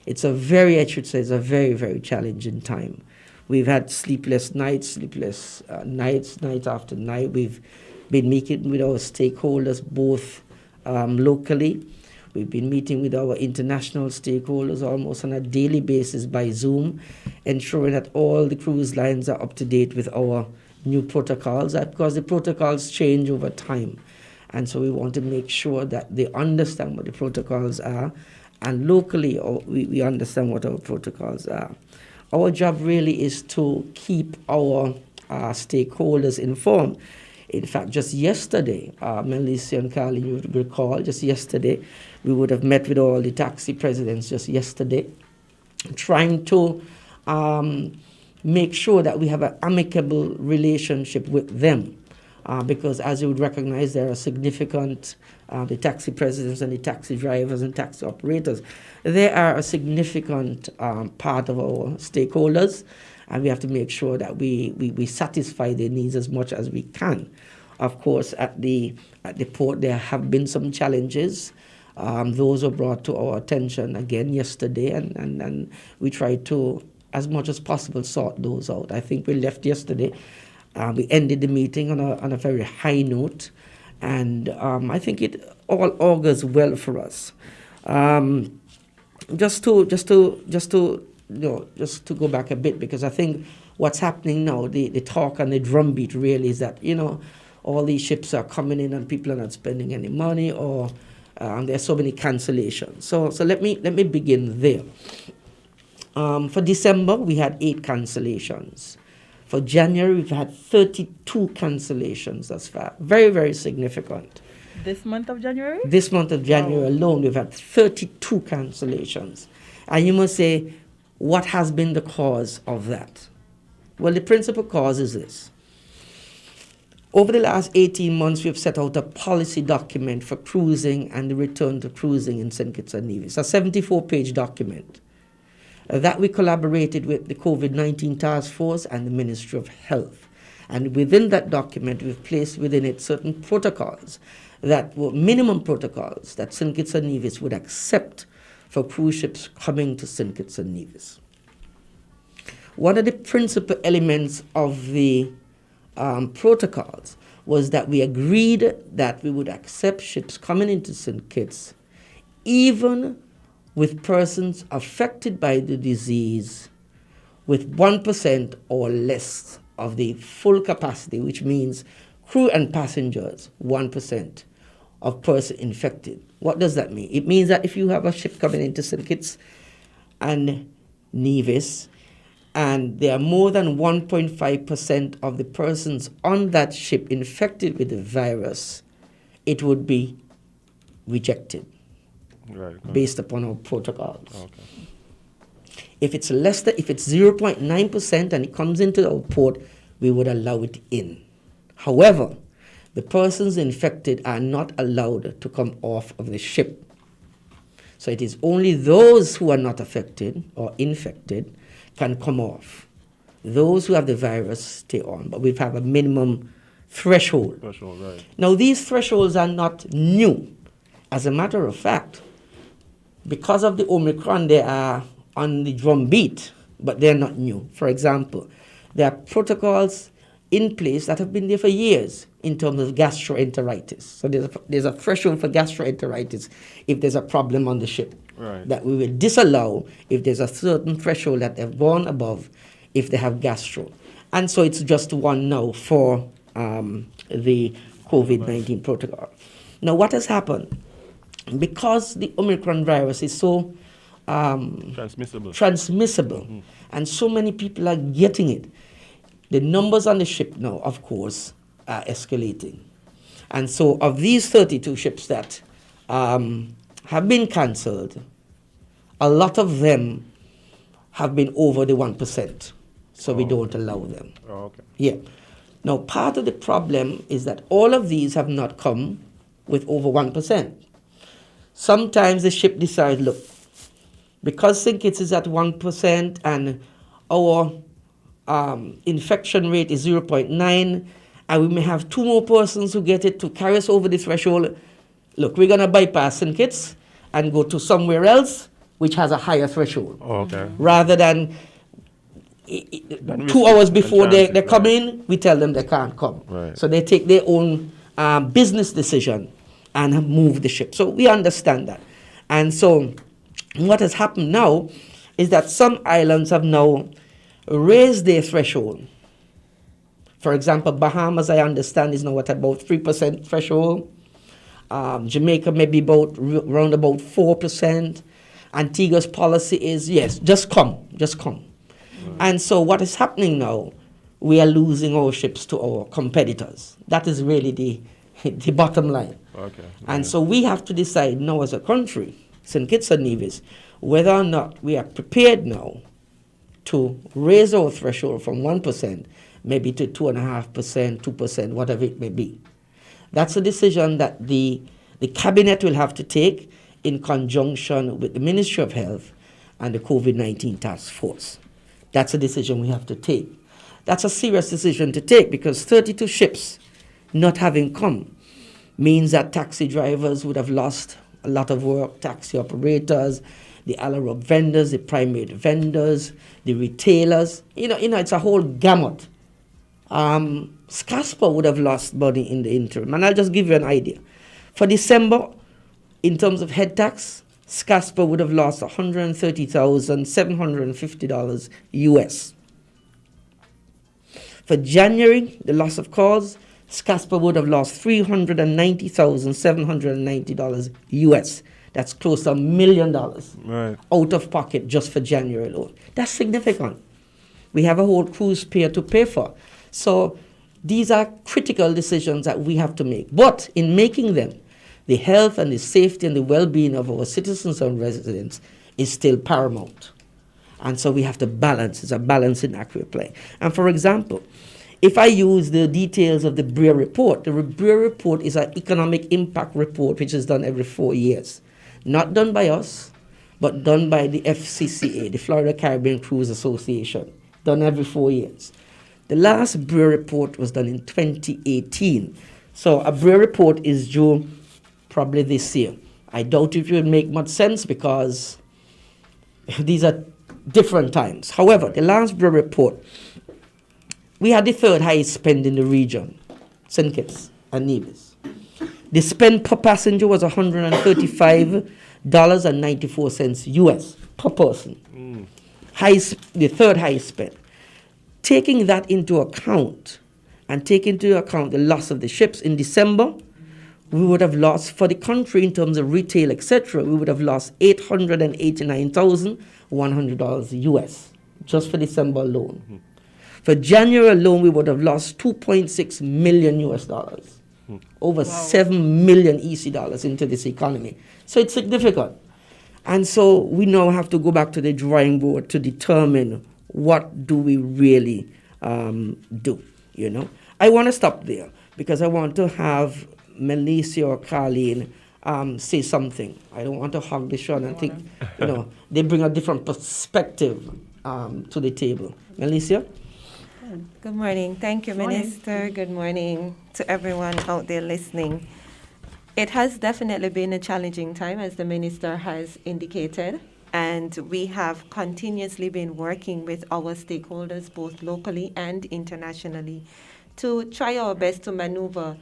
It's a very, very, very challenging time. We've had sleepless nights, night after night. We've been meeting with our stakeholders both locally. We've been meeting with our international stakeholders almost on a daily basis by Zoom, ensuring that all the cruise lines are up to date with our new protocols, because the protocols change over time. And so we want to make sure that they understand what the protocols are and locally we understand what our protocols are. Our job really is to keep our stakeholders informed. In fact, just yesterday, Melnecia and Carlene, you would recall, just yesterday, we would have met with all the taxi presidents just yesterday, trying to make sure that we have an amicable relationship with them. Because as you would recognize, there are significant, the taxi presidents and the taxi drivers and taxi operators, they are a significant part of our stakeholders, and we have to make sure that we satisfy their needs as much as we can. Of course, at the port, there have been some challenges. Those were brought to our attention again yesterday, and we try to, as much as possible, sort those out. I think we left yesterday. We ended the meeting on a very high note, and I think it all augurs well for us. Just to go back a bit, because I think what's happening now, the talk and the drumbeat really is that, all these ships are coming in and people are not spending any money, or there are so many cancellations. So let me begin there. For December, we had 8 cancellations. For January, we've had 32 cancellations thus far. Very, very significant. This month of January? This month of January alone, we've had 32 cancellations. And you must say, what has been the cause of that? Well, the principal cause is this. Over the last 18 months, we've set out a policy document for cruising and the return to cruising in St. Kitts and Nevis, a 74-page document that we collaborated with the COVID-19 Task Force and the Ministry of Health. And within that document, we've placed within it certain protocols that were minimum protocols that St. Kitts and Nevis would accept for cruise ships coming to St. Kitts and Nevis. One of the principal elements of the protocols was that we agreed that we would accept ships coming into St. Kitts even with persons affected by the disease with 1% or less of the full capacity, which means crew and passengers, 1% of person infected. What does that mean? It means that if you have a ship coming into St. Kitts and Nevis, and there are more than 1.5% of the persons on that ship infected with the virus, it would be rejected. Right, okay. Based upon our protocols. Okay. If it's 0.9% and it comes into our port, we would allow it in. However, the persons infected are not allowed to come off of the ship. So it is only those who are not affected or infected can come off. Those who have the virus stay on, but we have a minimum threshold. Right. Now, these thresholds are not new. As a matter of fact, because of the Omicron, they are on the drumbeat, but they're not new. For example, there are protocols in place that have been there for years in terms of gastroenteritis. So there's a threshold for gastroenteritis if there's a problem on the ship. Right. That we will disallow if there's a certain threshold that they've gone above if they have gastro. And so it's just one now for the COVID-19 protocol. Now, what has happened? Because the Omicron virus is so transmissible and so many people are getting it, the numbers on the ship now, of course, are escalating. And so of these 32 ships that have been cancelled, a lot of them have been over the 1%. So we don't allow them. Oh, okay. Yeah. Now, part of the problem is that all of these have not come with over 1%. Sometimes the ship decides, look, because St. Kitts is at 1% and our infection rate is 0.9, and we may have 2 more persons who get it to carry us over the threshold, look, we're going to bypass St. Kitts and go to somewhere else which has a higher threshold. Oh, okay. Rather than 2 hours before they come in, we tell them they can't come. Right. So they take their own business decision and move the ship. So we understand that. And so what has happened now is that some islands have now raised their threshold. For example, Bahamas, I understand, is now at about 3% threshold. Jamaica may be around about 4%. Antigua's policy is, yes, just come. And so what is happening now, we are losing our ships to our competitors. That is really the bottom line. Okay. And so we have to decide now as a country, St. Kitts and Nevis, whether or not we are prepared now to raise our threshold from 1% maybe to 2.5%, 2%, whatever it may be. That's a decision that the cabinet will have to take in conjunction with the Ministry of Health and the COVID-19 task force. That's a decision we have to take. That's a serious decision to take because 32 ships not having come means that taxi drivers would have lost a lot of work, taxi operators, the Alarab vendors, the primate vendors, the retailers. You know, it's a whole gamut. SCASPA would have lost money in the interim. And I'll just give you an idea. For December, in terms of head tax, SCASPA would have lost $130,750 US. For January, the loss of cause, SCASPA would have lost $390,790 US. That's close to $1 million out of pocket just for January alone. That's significant. We have a whole cruise pier to pay for. So these are critical decisions that we have to make. But in making them, the health and the safety and the well-being of our citizens and residents is still paramount. And so we have to balance. It's a balancing act we play. And for example, if I use the details of the BREA report, the BREA report is an economic impact report which is done every 4 years. Not done by us, but done by the FCCA, the Florida Caribbean Cruise Association, done every 4 years. The last BREA report was done in 2018. So a BREA report is due probably this year. I doubt it will make much sense because these are different times. However, the last BREA report, we had the third highest spend in the region, St. Kitts and Nevis. The spend per passenger was $135.94 US per person. The third highest spend. Taking that into account and taking into account the loss of the ships in December, we would have lost, for the country in terms of retail, etc., we would have lost $889,100 US just for December alone. For January alone, we would have lost $2.6 million US dollars. Over 7 million EC dollars into this economy. So it's significant. And so we now have to go back to the drawing board to determine what do we really do, you know. I want to stop there because I want to have Melnecia or Carlene say something. I don't want to hog the show, and I think, you know, they bring a different perspective to the table. Melnecia? Good morning. Thank you, Minister. Good morning to everyone out there listening. It has definitely been a challenging time, as the Minister has indicated, and we have continuously been working with our stakeholders, both locally and internationally, to try our best to maneuver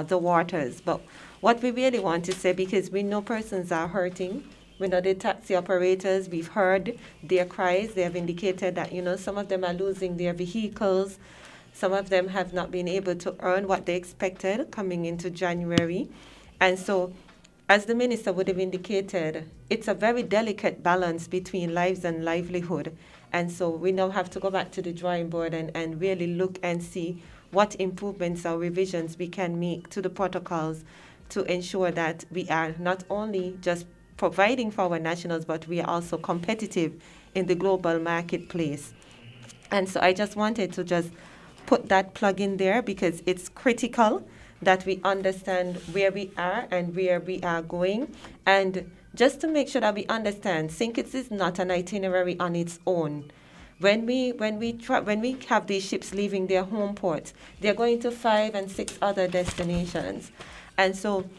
the waters. But what we really want to say, because we know persons are hurting, we know the taxi operators, we've heard their cries. They have indicated that, you know, some of them are losing their vehicles. Some of them have not been able to earn what they expected coming into January. And so, as the Minister would have indicated, it's a very delicate balance between lives and livelihood. And so we now have to go back to the drawing board and really look and see what improvements or revisions we can make to the protocols to ensure that we are not only just providing for our nationals, but we are also competitive in the global marketplace. And so I just wanted to just put that plug in there because it's critical that we understand where we are and where we are going. And just to make sure that we understand, St. Kitts is not an itinerary on its own. When we have these ships leaving their home ports, they're going to 5 and 6 other destinations. And so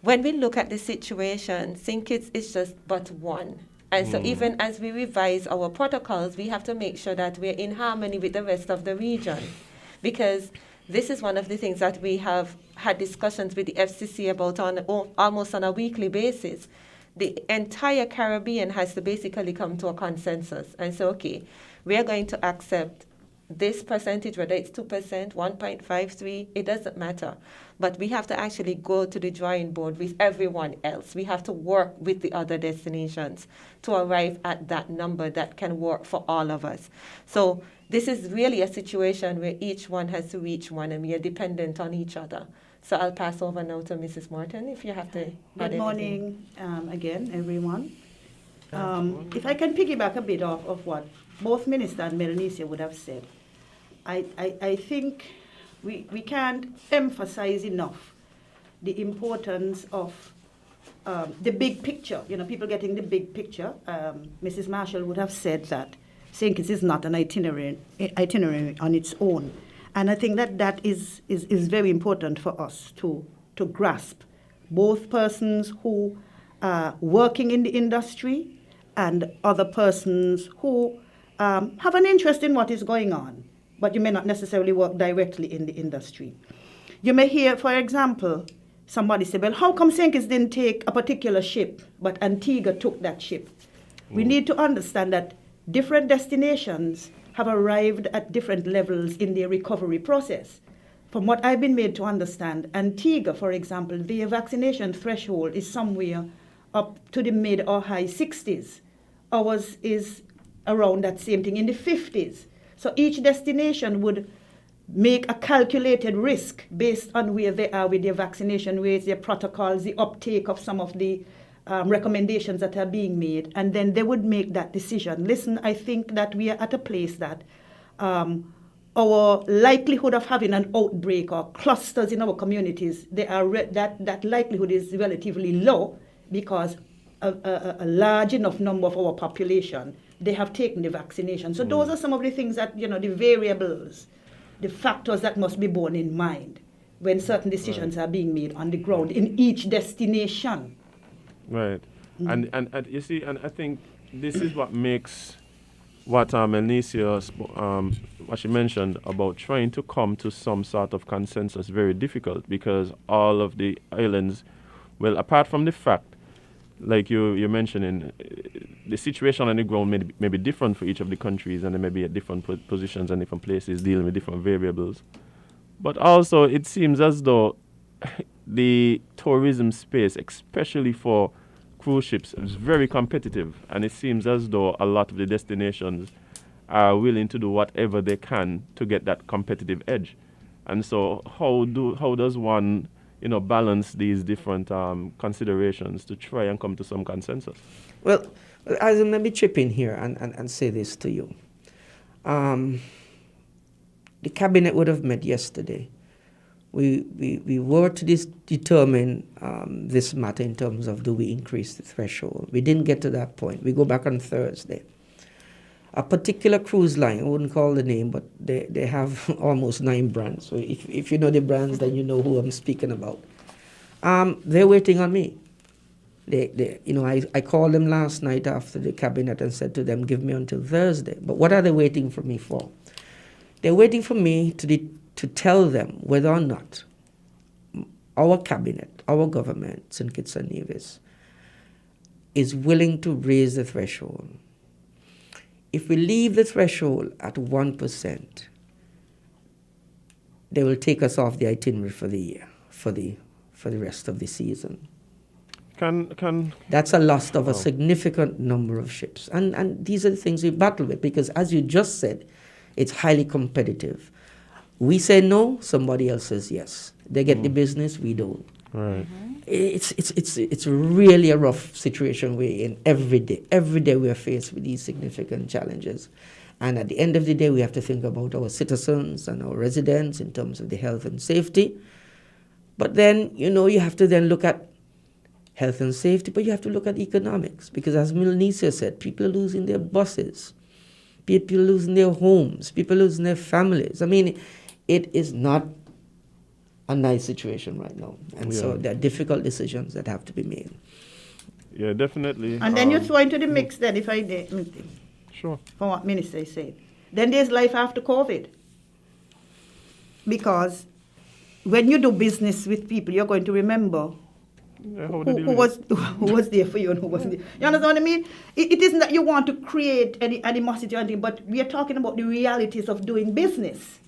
when we look at the situation, St. Kitts is just but one. And so even as we revise our protocols, we have to make sure that we're in harmony with the rest of the region. Because this is one of the things that we have had discussions with the FCC about almost on a weekly basis. The entire Caribbean has to basically come to a consensus and say, okay, we are going to accept this percentage, whether it's 2%, 1.53, it doesn't matter. But we have to actually go to the drawing board with everyone else. We have to work with the other destinations to arrive at that number that can work for all of us. So this is really a situation where each one has to reach one, and we are dependent on each other. So I'll pass over now to Mrs. Morton if you have to add Good anything. morning again, everyone. If I can piggyback a bit off of what both Minister and Melnecia would have said, I think we can't emphasize enough the importance of the big picture. You know, people getting the big picture. Mrs. Marshall would have said that St. Kitts is not an itinerary on its own. And I think that is very important for us to grasp. Both persons who are working in the industry and other persons who have an interest in what is going on, but you may not necessarily work directly in the industry. You may hear, for example, somebody say, well, how come St. Kitts didn't take a particular ship, but Antigua took that ship? We need to understand that different destinations have arrived at different levels in their recovery process. From what I've been made to understand, Antigua, for example, their vaccination threshold is somewhere up to the mid or high 60s. Ours is around that same thing in the 50s. So each destination would make a calculated risk based on where they are with their vaccination rates, their protocols, the uptake of some of the recommendations that are being made, and then they would make that decision. Listen, I think that we are at a place that our likelihood of having an outbreak or clusters in our communities, that likelihood is relatively low because a large enough number of our population, they have taken the vaccination. So those are some of the things that, the variables, the factors that must be borne in mind when certain decisions are being made on the ground in each destination. Right. And you see, and I think this is what makes what Melnecia, what she mentioned about trying to come to some sort of consensus very difficult, because all of the islands, well, apart from the fact, like you're mentioning, the situation on the ground may be different for each of the countries, and they may be at different positions and different places dealing with different variables. But also, it seems as though the tourism space, especially for cruise ships, is very competitive, and it seems as though a lot of the destinations are willing to do whatever they can to get that competitive edge. And so, how does one, balance these different considerations to try and come to some consensus? Well, I'll maybe chip in here and say this to you. The cabinet would have met yesterday. We were to determine this matter in terms of, do we increase the threshold? We didn't get to that point. We go back on Thursday. A particular cruise line, I wouldn't call the name, but they have almost 9 brands. So if you know the brands, then you know who I'm speaking about. They're waiting on me. I called them last night after the cabinet and said to them, give me until Thursday. But what are they waiting for me for? They're waiting for me to tell them whether or not our cabinet, our government, St. Kitts and Nevis, is willing to raise the threshold. If we leave the threshold at 1%, they will take us off the itinerary for the year, for the rest of the season. That's a loss of a significant number of ships. And these are the things we battle with, because as you just said, it's highly competitive. We say no, somebody else says yes. They get the business, we don't. Right. It's really a rough situation we're in every day. Every day we are faced with these significant challenges. And at the end of the day, we have to think about our citizens and our residents in terms of the health and safety. But then, you have to then look at health and safety, but you have to look at economics. Because as Melnecia said, people are losing their buses. People are losing their homes. People are losing their families. I mean, it is not a nice situation right now. And so there are difficult decisions that have to be made. Yeah, definitely. And then you throw into the mix then, if I did. Sure. From what Minister said. Then there's life after COVID. Because when you do business with people, you're going to remember who was there for you and who wasn't there. You understand what I mean? It isn't that you want to create any animosity or anything, but we are talking about the realities of doing business.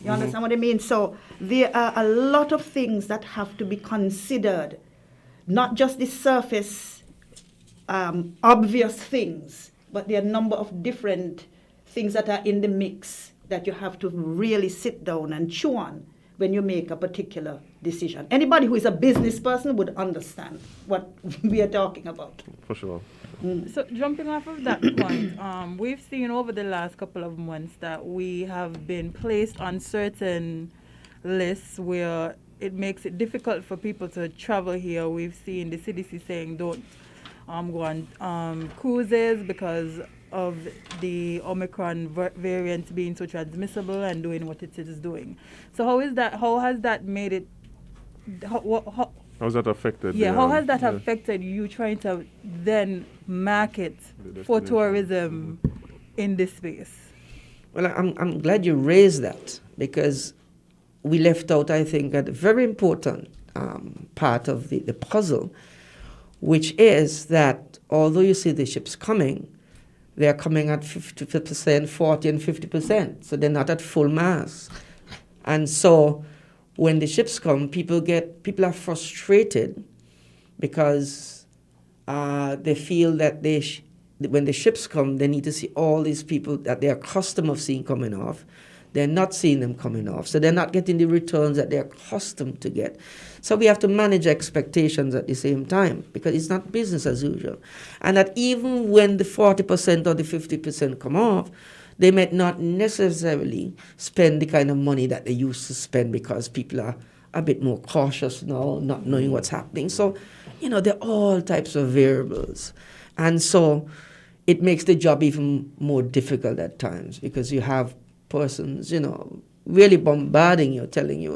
You understand what I mean? So there are a lot of things that have to be considered, not just the surface obvious things, but there are a number of different things that are in the mix that you have to really sit down and chew on when you make a particular decision. Anybody who is a business person would understand what we are talking about. For sure. So jumping off of that point, we've seen over the last couple of months that we have been placed on certain lists where it makes it difficult for people to travel here. We've seen the CDC saying don't go on cruises because of the Omicron variant being so transmissible and doing what it is doing. So how has that made it, how's that affected? Yeah, how has that affected you trying to then market for tourism in this space? Well, I'm glad you raised that, because we left out, I think, a very important part of the puzzle, which is that although you see the ships coming, they're coming at 50%, 40 and 50%, so they're not at full mass. And so when the ships come, people are frustrated because they feel that when the ships come, they need to see all these people that they're accustomed of seeing coming off. They're not seeing them coming off, so they're not getting the returns that they're accustomed to get. So we have to manage expectations at the same time, because it's not business as usual. And that even when the 40% or the 50% come off, they might not necessarily spend the kind of money that they used to spend, because people are a bit more cautious now, not knowing what's happening. So, there are all types of variables. And so it makes the job even more difficult at times, because you have persons, really bombarding you, telling you,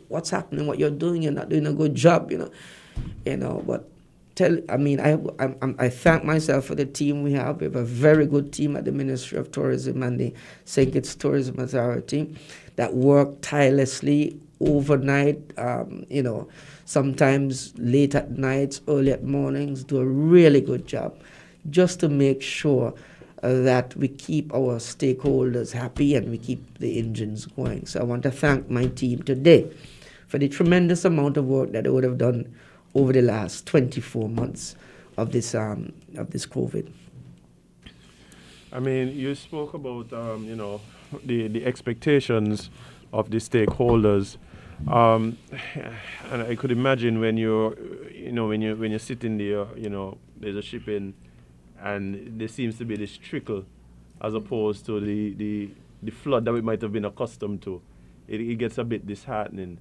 what's happening, what you're doing, you're not doing a good job, but I thank myself for the team we have. We have a very good team at the Ministry of Tourism and the St. Kitts Tourism Authority that work tirelessly overnight, sometimes late at nights, early at mornings, do a really good job just to make sure that we keep our stakeholders happy and we keep the engines going. So I want to thank my team today for the tremendous amount of work that they would have done over the last 24 months of this COVID. I mean, you spoke about the expectations of the stakeholders, and I could imagine when you're sitting there, there's a shipping, and there seems to be this trickle, as opposed to the flood that we might have been accustomed to. It gets a bit disheartening.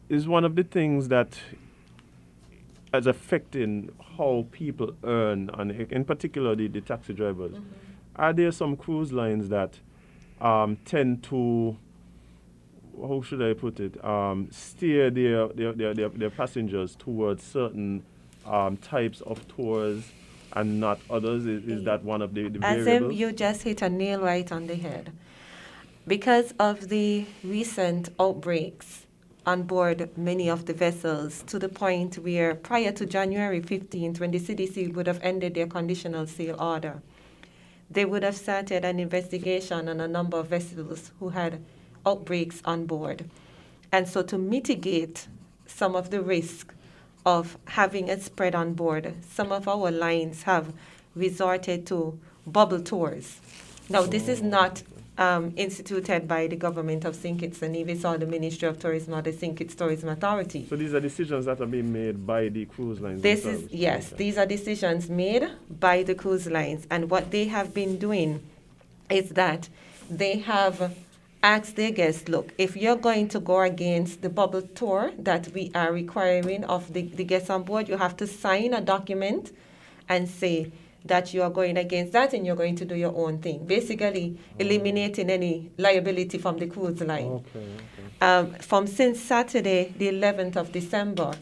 Is one of the things that is affecting how people earn, and in particular the taxi drivers. Mm-hmm. Are there some cruise lines that tend to, how should I put it, steer their passengers towards certain types of tours and not others? Is that one of the variables? As if you just hit a nail right on the head. Because of the recent outbreaks on board many of the vessels, to the point where prior to January 15th, when the CDC would have ended their conditional sail order, they would have started an investigation on a number of vessels who had outbreaks on board. And so to mitigate some of the risk of having it spread on board, some of our lines have resorted to bubble tours. Now, this is not instituted by the government of St. Kitts and Nevis or the Ministry of Tourism or the St. Kitts Tourism Authority. So these are decisions that are being made by the cruise lines themselves? Yes, these are decisions made by the cruise lines. And what they have been doing is that they have asked their guests, look, if you're going to go against the bubble tour that we are requiring of the guests on board, you have to sign a document and say that you are going against that and you're going to do your own thing, basically eliminating any liability from the cruise line. From since Saturday, the 11th of December,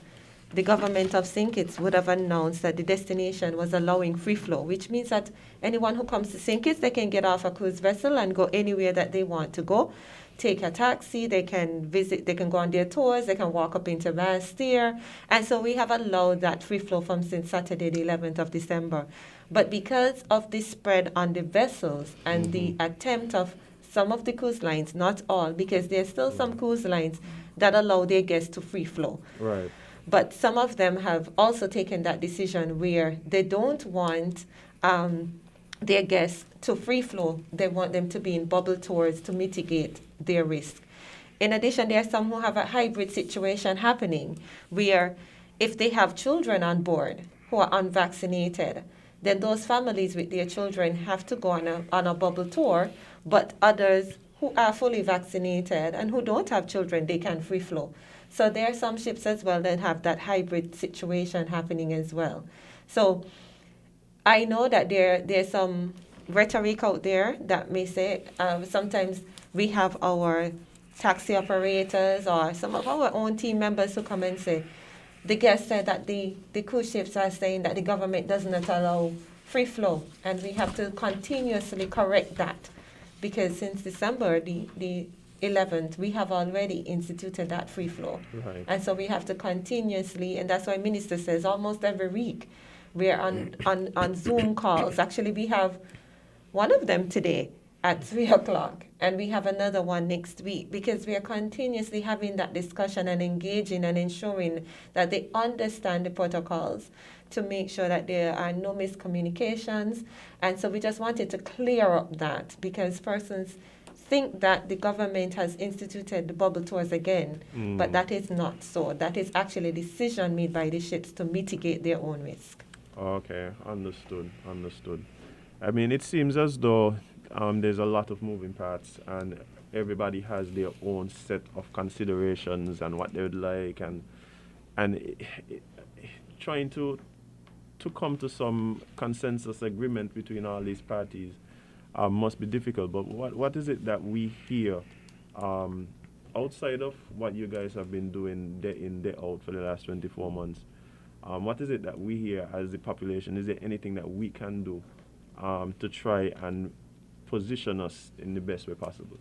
the government of St. Kitts would have announced that the destination was allowing free flow, which means that anyone who comes to St. Kitts, they can get off a cruise vessel and go anywhere that they want to go. take a taxi, they can visit, they can go on their tours, they can walk up into Bastille. And so we have allowed that free flow from since Saturday, the 11th of December. But because of the spread on the vessels and the attempt of some of the cruise lines, not all, because there's still some cruise lines that allow their guests to free flow. Right. But some of them have also taken that decision where they don't want their guests to free flow. They want them to be in bubble tours to mitigate their risk. In addition, there are some who have a hybrid situation happening where if they have children on board who are unvaccinated, then those families with their children have to go on a bubble tour, but others who are fully vaccinated and who don't have children, they can free flow. So there are some ships as well that have that hybrid situation happening as well. So I know that there's some rhetoric out there that may say sometimes we have our taxi operators or some of our own team members who come and say, the guest said that the cruise ships are saying that the government does not allow free flow, and we have to continuously correct that because since December the 11th, we have already instituted that free flow. Right. And so we have to continuously, and that's why Minister says almost every week, we're on Zoom calls. Actually, we have one of them today at 3 o'clock, and we have another one next week because we are continuously having that discussion and engaging and ensuring that they understand the protocols to make sure that there are no miscommunications. And so we just wanted to clear up that because persons think that the government has instituted the bubble tours again, but that is not so. That is actually a decision made by the ships to mitigate their own risk. Okay, understood. I mean, it seems as though there's a lot of moving parts and everybody has their own set of considerations and what they would like and trying to come to some consensus agreement between all these parties must be difficult. But what is it that we hear outside of what you guys have been doing day in, day out for the last 24 months? What is it that we hear as the population? Is there anything that we can do to try and position us in the best way possible?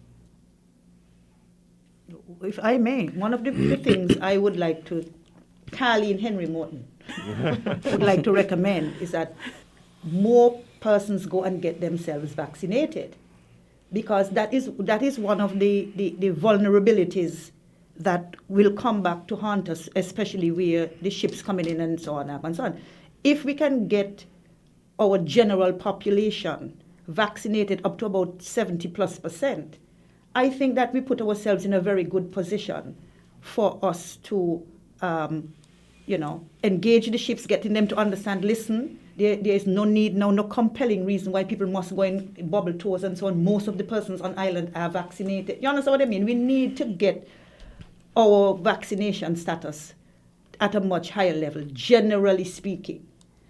If I may, one of the things I would like to, Carlene Henry-Morton, would like to recommend is that more persons go and get themselves vaccinated, because that is one of the vulnerabilities that will come back to haunt us, especially where the ships coming in and so on and so on. If we can get our general population vaccinated up to about 70+%, I think that we put ourselves in a very good position for us to, engage the ships, getting them to understand, listen, there is no need now, no compelling reason why people must go in bubble tours and so on. Most of the persons on island are vaccinated. You understand what I mean? We need to get our vaccination status at a much higher level, generally speaking,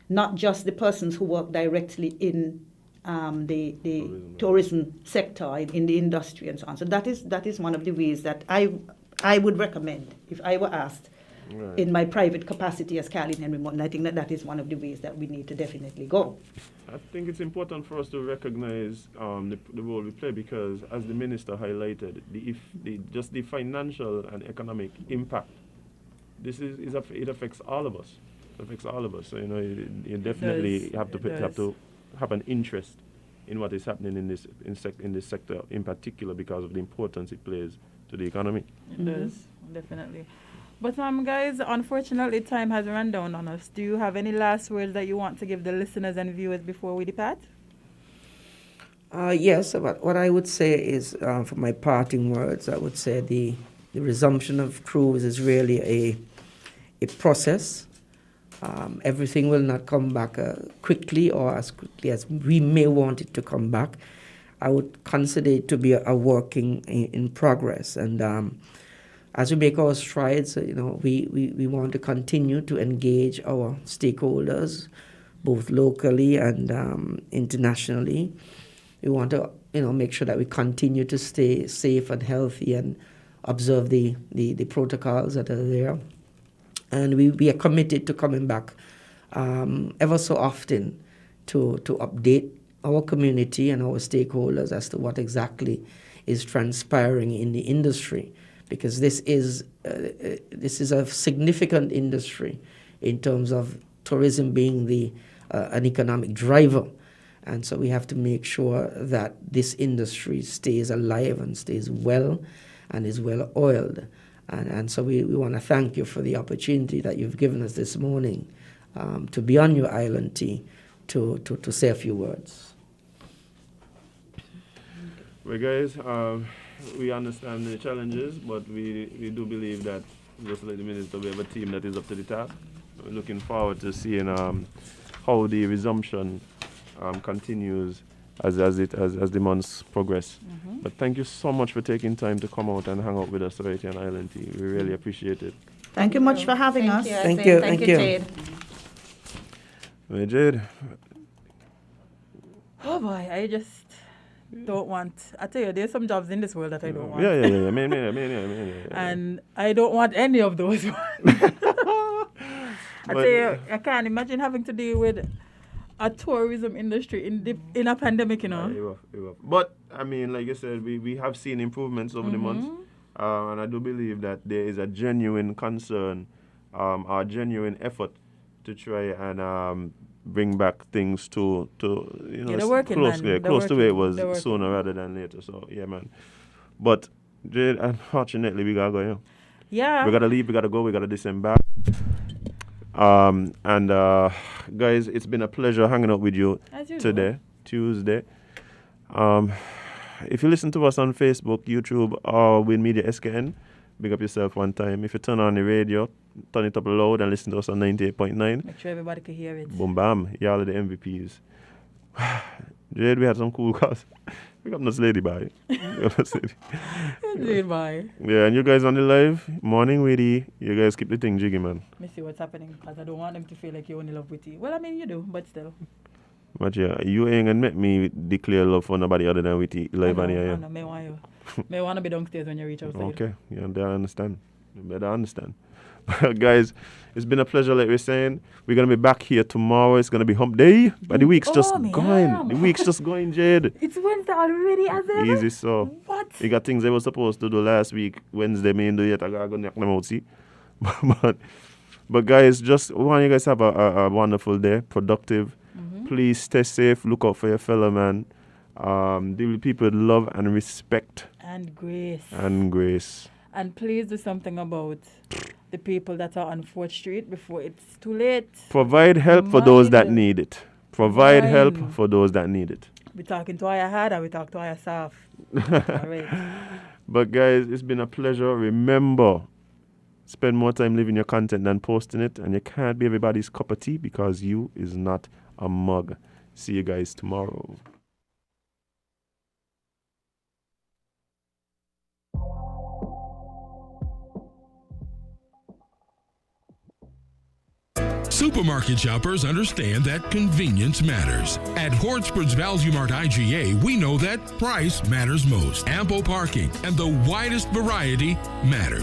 not just the persons who work directly in the tourism sector, in the industry and so on. So that is one of the ways that I would recommend if I were asked. Right. In my private capacity as Carlene Henry-Morton, I think that is one of the ways that we need to definitely go. I think it's important for us to recognize the role we play because, as the minister highlighted, the financial and economic impact, it affects all of us. It affects all of us. So you definitely have to have an interest in what is happening in this sector in particular because of the importance it plays to the economy. It does, definitely. But guys, unfortunately, time has run down on us. Do you have any last words that you want to give the listeners and viewers before we depart? Yes, but what I would say is, for my parting words, I would say the resumption of cruise is really a process. Everything will not come back quickly or as quickly as we may want it to come back. I would consider it to be a working in progress. And as we make our strides, we want to continue to engage our stakeholders, both locally and internationally. We want to, make sure that we continue to stay safe and healthy and observe the protocols that are there. And we are committed to coming back ever so often to update our community and our stakeholders as to what exactly is transpiring in the industry, because this is a significant industry in terms of tourism being an economic driver. And so we have to make sure that this industry stays alive and stays well and is well oiled. And so we want to thank you for the opportunity that you've given us this morning to be on your island, T, to say a few words. Well, guys, we understand the challenges, but we do believe that, just like the minister, we have a team that is up to the task. We're looking forward to seeing how the resumption continues as the months progress. Mm-hmm. But thank you so much for taking time to come out and hang out with us right here on Island Tea. We really appreciate it. Thank you much for having us. Thank you. Thank you, Jade. Well, Jade. Oh boy, I just don't want. I tell you, there's some jobs in this world that I don't want. Yeah. And I don't want any of those ones. I tell you, I can't imagine having to deal with a tourism industry in a pandemic, you know. But I mean, like I said, we have seen improvements over the months, and I do believe that there is a genuine concern, a genuine effort to try and bring back things to close to where it was sooner rather than later. So yeah, man. But Jade, unfortunately, we gotta go. Yeah. We gotta leave. We gotta go. We gotta disembark. Guys, it's been a pleasure hanging out with you today, Tuesday. If you listen to us on Facebook, YouTube, or Win Media SKN, big up yourself one time. If you turn on the radio, turn it up loud and listen to us on 98.9. Make sure everybody can hear it. Boom, bam. Y'all are the MVPs. Jade, we had some cool calls. Big up this lady, bye. Lady, bye. Yeah, and you guys on the live, morning, Witty. You guys keep the thing jiggy, man. Let me see what's happening, because I don't want them to feel like you only love Witty. Well, I mean, you do, but still. But yeah, you ain't gonna make me declare love for nobody other than Witty live on here. I want you. May want to be downstairs when you reach outside. Okay, yeah, I understand. You better understand. Guys, it's been a pleasure, like we're saying. We're going to be back here tomorrow. It's going to be hump day. But the week's just going. The week's just going, Jade. It's Wednesday already, as ever? Easy, so. What? You got things I was supposed to do last week. Wednesday, me and do yet. I got to go knock them out, see? But guys, just want you guys to have a wonderful day. Productive. Mm-hmm. Please stay safe. Look out for your fellow man. Deal with people with love and respect. And grace. And please do something about the people that are on 4th Street before it's too late. Provide help for those that need it. Provide help for those that need it. We're talking to our hard and we talk to our soft. All right. But guys, it's been a pleasure. Remember, spend more time living your content than posting it. And you can't be everybody's cup of tea because you is not a mug. See you guys tomorrow. Supermarket shoppers understand that convenience matters. At Hortsport's Value Mart IGA, we know that price matters most. Ample parking and the widest variety matter.